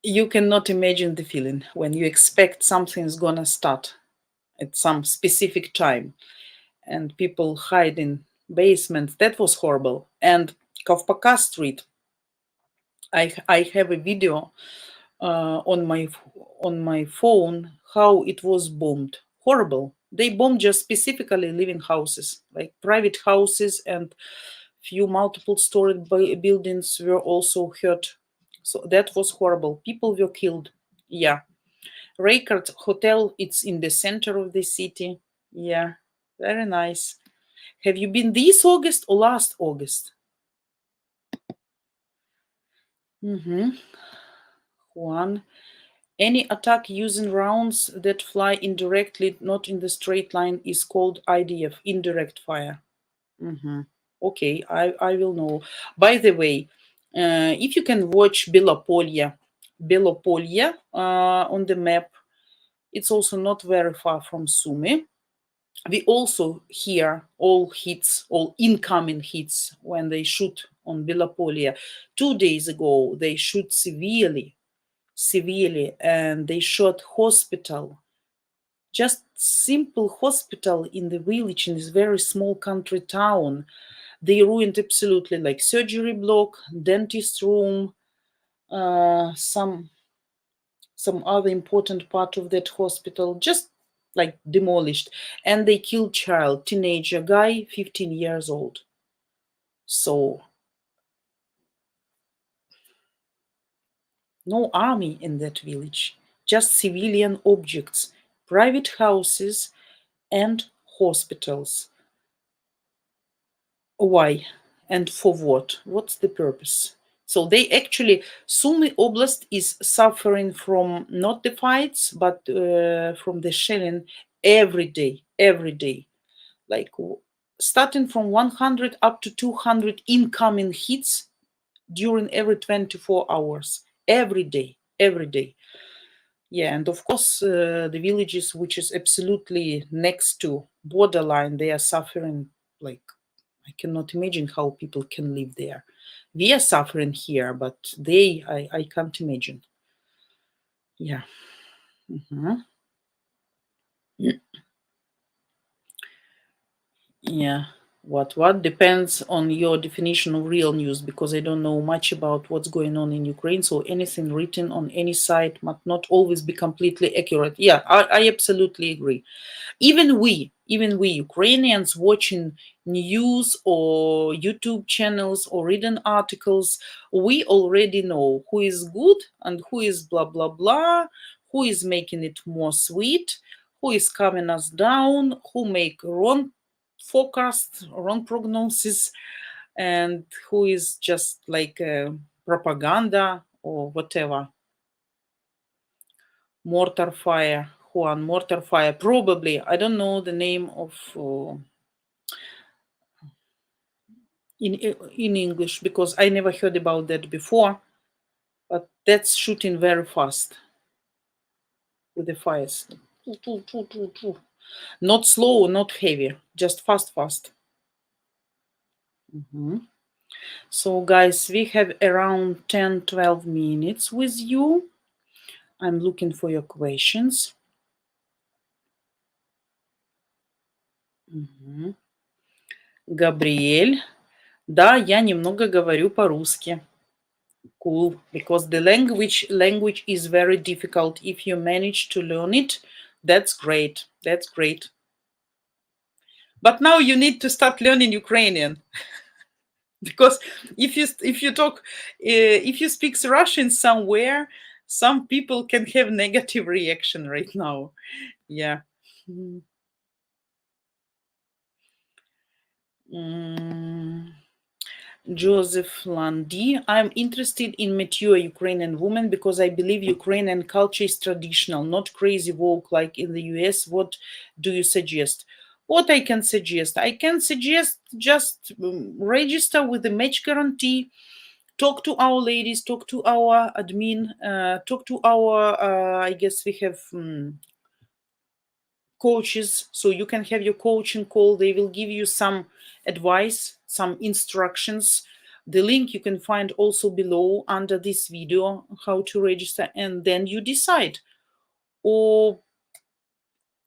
A: You cannot imagine the feeling when you expect something's gonna start at some specific time and people hide in basements. That was horrible. And Kovpaka Street, I have a video on my phone how it was bombed. Horrible. They bombed just specifically living houses, like private houses, and few multiple story buildings were also hurt. So that was horrible. People were killed. Yeah. Record Hotel, it's in the center of the city. Yeah, very nice. Have you been this August or last August? Juan, any attack using rounds that fly indirectly, not in the straight line, is called IDF, indirect fire. Okay, I will know. By the way, if you can watch Belopolye on the map, it's also not very far from Sumy. We also hear all hits, all incoming hits when they shoot on Belopolye. 2 days ago, they shoot severely, and they shot hospital. Just simple hospital in the village in this very small country town. They ruined absolutely, like surgery block, dentist room, some other important part of that hospital, just like demolished. And they killed child, teenager guy, 15 years old. So no army in that village, just civilian objects, private houses and hospitals. Why and for what? What's the purpose? So they actually, Sumy Oblast is suffering from not the fights, but from the shelling every day. Like starting from 100 up to 200 incoming hits during every 24 hours, every day. Yeah, and of course, the villages which is absolutely next to borderline, they are suffering. Like, I cannot imagine how people can live there. We are suffering here, but I can't imagine. Yeah. Mhm. Yeah. What depends on your definition of real news, because I don't know much about what's going on in Ukraine. So anything written on any site might not always be completely accurate. Yeah, I absolutely agree. Even we Ukrainians watching news or YouTube channels or reading articles, we already know who is good and who is blah blah blah, who is making it more sweet, who is calming us down, who make wrong forecast, wrong prognosis, and who is just like propaganda or whatever. Mortar fire, Juan Mortar fire, probably. I don't know the name of in English, because I never heard about that before. But that's shooting very fast with the fires. Not slow, not heavy, just fast. So guys, we have around 10-12 minutes with you. I'm looking for your questions. Габриэль. Да, я немного говорю по-русски. Cool, because the language is very difficult. If you manage to learn it, that's great. But now you need to start learning Ukrainian. Because if you talk, if you speak Russian somewhere, some people can have negative reaction right now. Yeah. Joseph Landy. I'm interested in mature Ukrainian women because I believe Ukrainian culture is traditional, not crazy woke like in the US. What do you suggest? What I can suggest? I can suggest just register with the match guarantee, talk to our ladies, talk to our admin, talk to our, I guess we have coaches, so you can have your coaching call. They will give you some advice, some instructions. The link you can find also below under this video, how to register, and then you decide. Or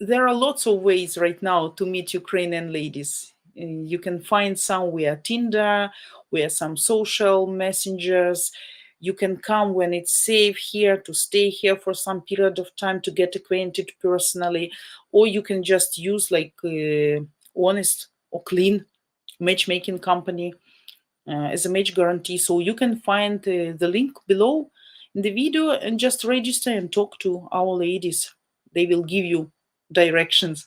A: there are lots of ways right now to meet Ukrainian ladies. You can find some via Tinder, via some social messengers. You can come when it's safe here, to stay here for some period of time to get acquainted personally, or you can just use like honest or clean matchmaking company as a match guarantee. So you can find the link below in the video and just register and talk to our ladies. They will give you directions.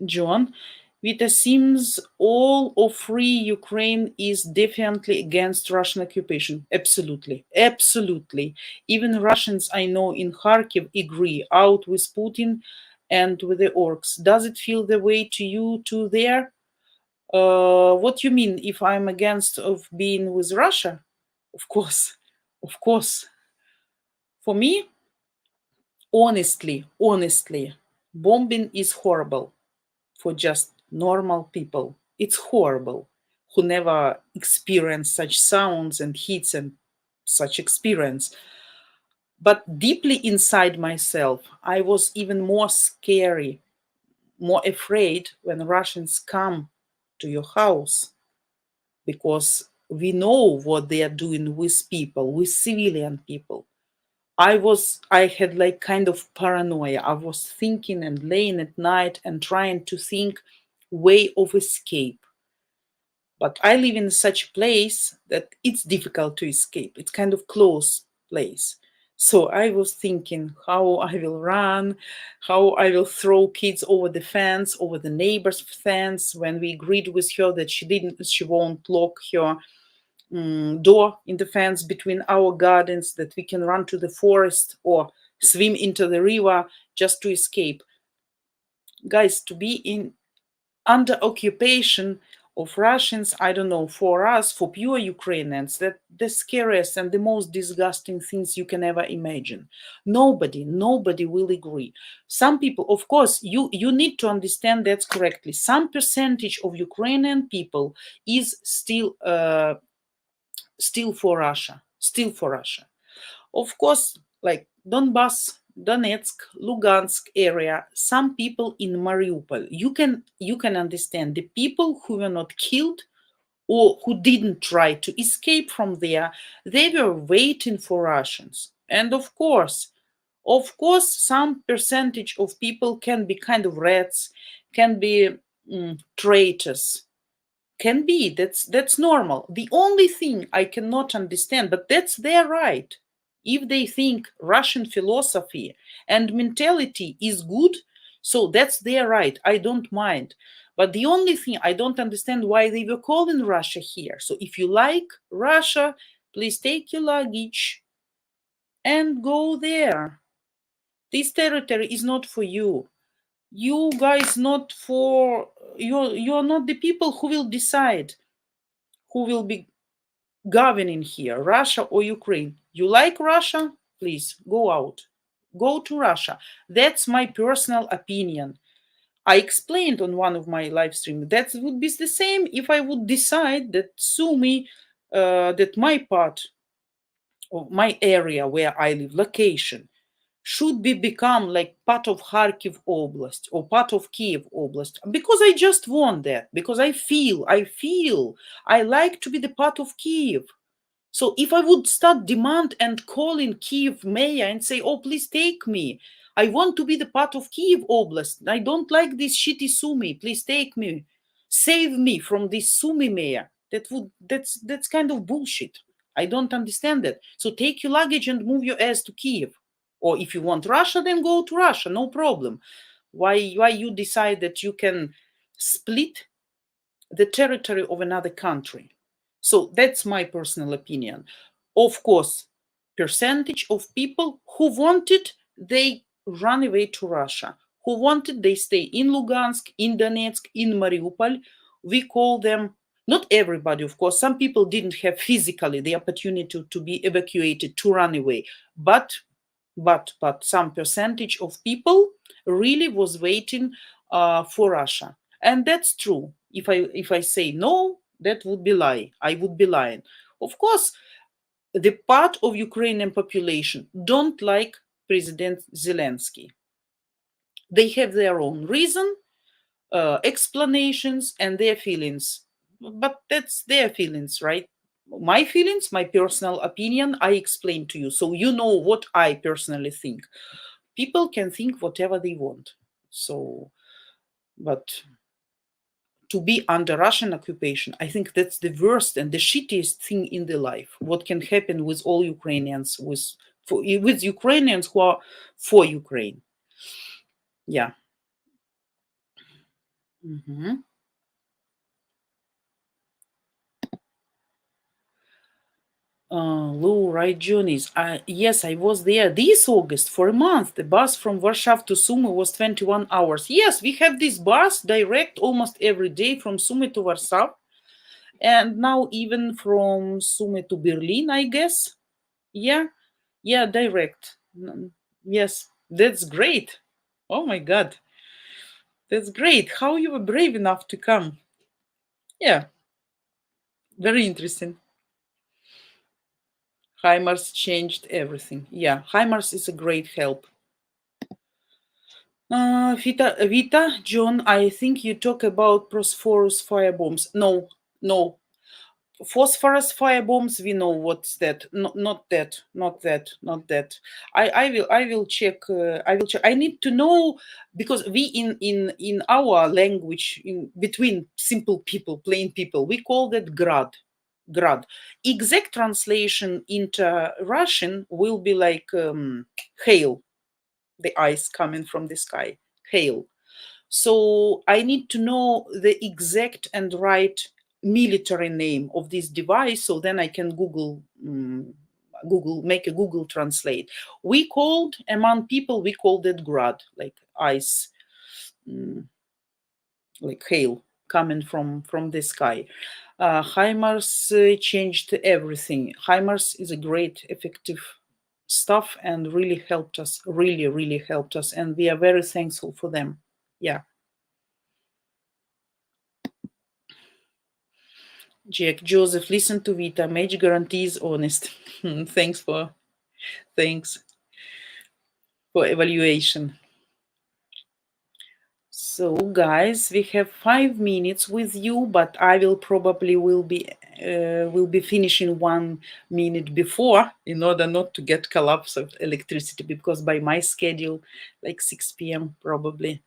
A: John, Vita, seems all of free Ukraine is definitely against Russian occupation. Absolutely. Even Russians I know in Kharkiv agree, out with Putin and with the orcs. Does it feel the way to you too there? What you mean, if I'm against of being with Russia? Of course. For me, honestly, bombing is horrible for just normal people. It's horrible who never experienced such sounds and hits and such experience. But deeply inside myself, I was even more scary, more afraid when Russians come to your house, because we know what they are doing with people, with civilian people. I had like kind of paranoia. I was thinking and laying at night and trying to think way of escape. But I live in such a place that it's difficult to escape. It's kind of close place. So I was thinking how I will run, how I will throw kids over the fence, over the neighbor's fence. When we agreed with her that she won't lock her door in the fence between our gardens, that we can run to the forest or swim into the river just to escape. Guys, to be in under occupation of Russians, I don't know, for us, for pure Ukrainians, that the scariest and the most disgusting things you can ever imagine. Nobody will agree. Some people, of course, you need to understand that correctly. Some percentage of Ukrainian people is still for Russia, still for Russia. Of course, like Donbass, Donetsk, Lugansk area, some people in Mariupol, you can understand the people who were not killed or who didn't try to escape from there, they were waiting for Russians. And of course, some percentage of people can be kind of rats, can be traitors, can be, that's normal. The only thing I cannot understand, but that's their right, if they think Russian philosophy and mentality is good, so that's their right, I don't mind. But the only thing I don't understand, why they were calling Russia here. So if you like Russia, please take your luggage and go there. This territory is not for you. You guys, not for you're not the people who will decide who will be governing here, Russia or Ukraine. You like Russia? Please go out. Go to Russia. That's my personal opinion. I explained on one of my live streams that would be the same if I would decide that Sumy, that my part or my area where I live, location, should be become like part of Kharkiv Oblast or part of Kiev Oblast, because I just want that, because I feel I like to be the part of Kiev. So if I would start demand and calling Kiev mayor and say, oh, please take me, I want to be the part of Kiev Oblast, I don't like this shitty Sumy, please take me, save me from this Sumy mayor, that's kind of bullshit. I don't understand that. So take your luggage and move your ass to Kiev. Or if you want Russia, then go to Russia, no problem. Why you decide that you can split the territory of another country? So that's my personal opinion. Of course, percentage of people who wanted, they run away to Russia. Who wanted, they stay in Lugansk, in Donetsk, in Mariupol. We call them, not everybody, of course, some people didn't have physically the opportunity to be evacuated, to run away. But some percentage of people really was waiting for Russia. And that's true. If I say no, that would be lie. I would be lying. Of course, the part of Ukrainian population don't like President Zelensky. They have their own reason, explanations, and their feelings. But that's their feelings, right? My feelings, my personal opinion, I explained to you. So you know what I personally think. People can think whatever they want. So, but to be under Russian occupation, I think that's the worst and the shittiest thing in the life. What can happen with all Ukrainians, with Ukrainians who are for Ukraine. Yeah. Mhm. Low right journeys. Yes, I was there this August for a month. The bus from Warsaw to Sumy was 21 hours. Yes, we have this bus direct almost every day from Sumy to Warsaw. And now even from Sumy to Berlin, I guess. Yeah, direct. Yes, that's great. Oh my God, that's great. How you were brave enough to come. Yeah, very interesting. HIMARS changed everything. Yeah, HIMARS is a great help. Vita, John, I think you talk about phosphorus firebombs. No, no. Phosphorus firebombs, we know what's that. Not that, not that, not that. I will check. I will check. I need to know, because we in our language, in between simple people, plain people, we call that grad. Grad. Exact translation into Russian will be like hail, the ice coming from the sky, hail. So I need to know the exact and right military name of this device, so then I can make a Google translate. We called, among people, we called it grad, like ice, like hail coming from the sky. HIMARS changed everything. HIMARS is a great, effective stuff and really helped us, really helped us, and we are very thankful for them. Yeah. Jack, Joseph, listen to Vita. Mage guarantees honest. Thanks for evaluation. So, guys, we have 5 minutes with you, but I will probably will be finishing 1 minute before, in order not to get collapse of electricity, because by my schedule, like 6 p.m. probably.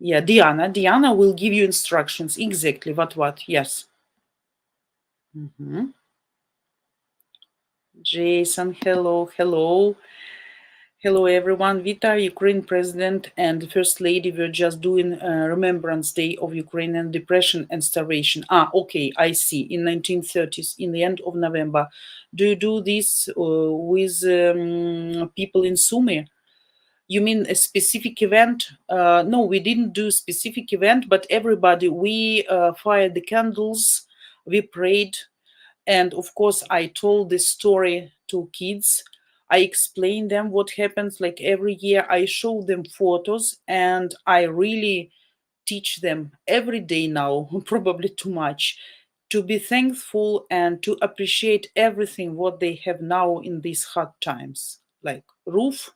A: Yeah, Diana will give you instructions exactly what. Yes. Jason, hello. Hello, everyone. Vita, Ukraine president and first lady were just doing Remembrance Day of Ukrainian depression and starvation. Okay, I see. In 1930s, in the end of November. Do you do this with people in Sumy? You mean a specific event? No, we didn't do a specific event, but everybody, we fired the candles, we prayed, and of course, I told this story to kids. I explained them what happens. Like every year, I show them photos, and I really teach them every day now, probably too much, to be thankful and to appreciate everything what they have now in these hard times, like roof,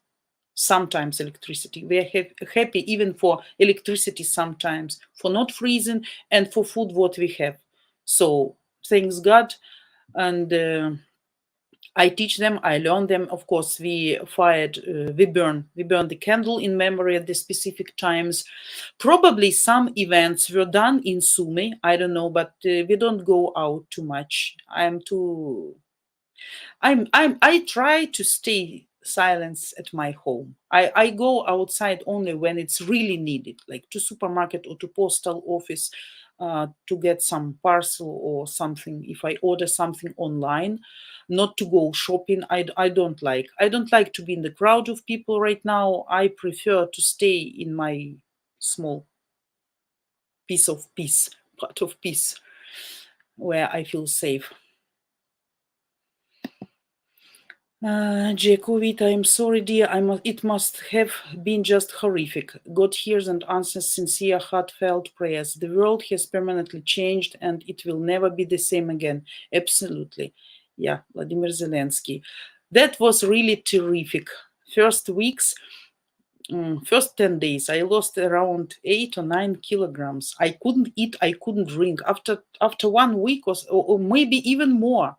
A: sometimes electricity. We are happy even for electricity sometimes, for not freezing, and for food what we have. So thanks God. And I teach them, I learn them. Of course, we burn the candle in memory at the specific times. Probably some events were done in Sumy, I don't know, but we don't go out too much. I try to stay silence at my home. I go outside only when it's really needed, like to supermarket or to postal office, to get some parcel or something. If I order something online, not to go shopping. I don't like to be in the crowd of people right now. I prefer to stay in my small part of peace, where I feel safe. Jacovita, I'm sorry, dear. It must have been just horrific. God hears and answers sincere, heartfelt prayers. The world has permanently changed, and it will never be the same again. Absolutely. Yeah, Vladimir Zelensky. That was really terrific. First 10 days, I lost around 8 or 9 kilograms. I couldn't eat, I couldn't drink. After 1 week or maybe even more,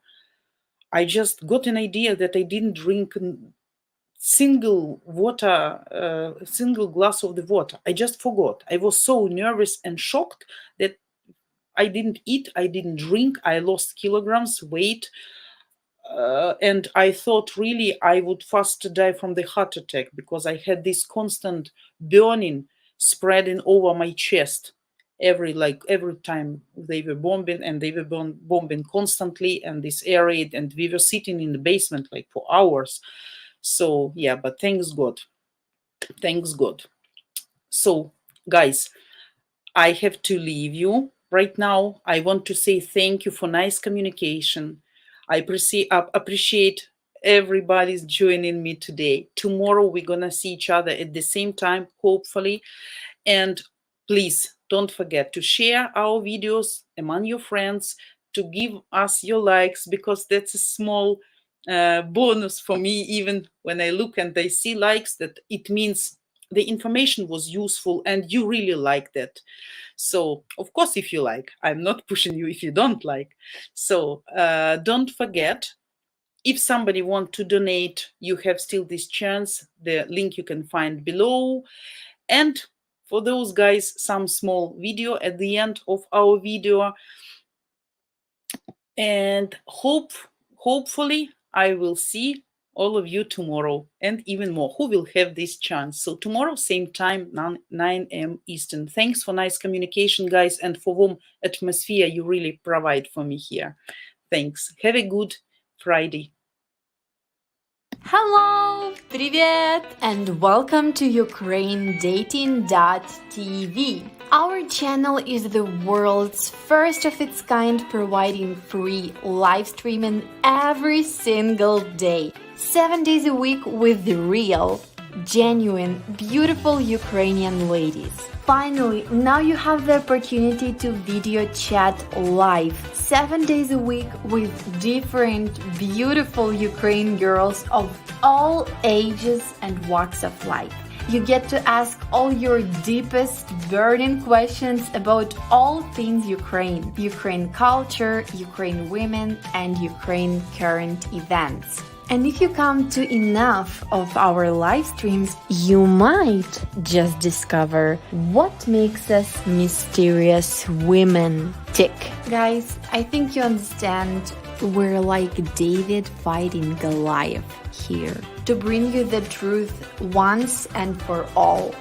A: I just got an idea that I didn't drink single glass of the water. I just forgot. I was so nervous and shocked that I didn't eat, I didn't drink, I lost kilograms, weight, and I thought really I would faster die from the heart attack, because I had this constant burning spreading over my chest every time they were bombing, and they were bombing constantly, and this air raid, and we were sitting in the basement like for hours. So yeah, but thanks God. So guys, I have to leave you right now. I want to say thank you for nice communication. I appreciate everybody's joining me today. Tomorrow we're gonna see each other at the same time, hopefully. And please don't forget to share our videos among your friends, to give us your likes, because that's a small bonus for me. Even when I look and I see likes, that it means the information was useful and you really like that. So of course, if you like, I'm not pushing you if you don't like. So don't forget, if somebody want to donate, you have still this chance. The link you can find below. And for those guys, some small video at the end of our video. And hopefully I will see all of you tomorrow, and even more who will have this chance. So tomorrow, same time, 9 a.m. Eastern. Thanks for nice communication, guys, and for warm atmosphere you really provide for me here. Thanks. Have a good Friday.
E: Hello, привет, and welcome to ukrainedating.tv. Our channel is the world's first of its kind, providing free live streaming every single day, 7 days a week, with the real, genuine, beautiful Ukrainian ladies. Finally, now you have the opportunity to video chat live 7 days a week with different beautiful Ukrainian girls of all ages and walks of life. You get to ask all your deepest burning questions about all things Ukraine, Ukraine culture, Ukraine women, and Ukraine current events. And if you come to enough of our live streams, you might just discover what makes us mysterious women tick. Guys, I think you understand, we're like David fighting Goliath here to bring you the truth once and for all.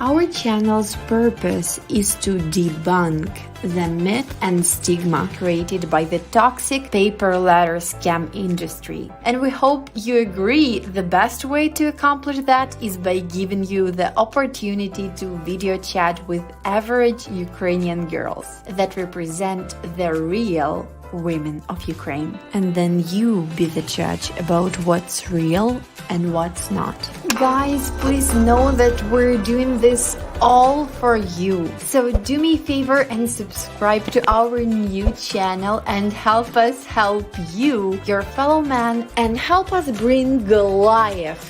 E: Our channel's purpose is to debunk the myth and stigma created by the toxic paper letter scam industry. And we hope you agree the best way to accomplish that is by giving you the opportunity to video chat with average Ukrainian girls that represent the real women of Ukraine. And then you be the judge about what's real and what's not. Guys, please know that we're doing this all for you. So do me a favor and subscribe to our new channel and help us help you, your fellow man, and help us bring Goliath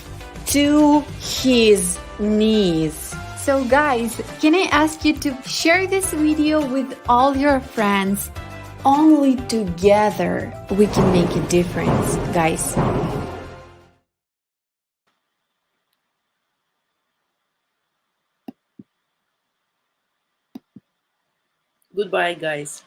E: to his knees. So guys, can I ask you to share this video with all your friends? Only together we can make a difference, guys.
A: Goodbye, guys.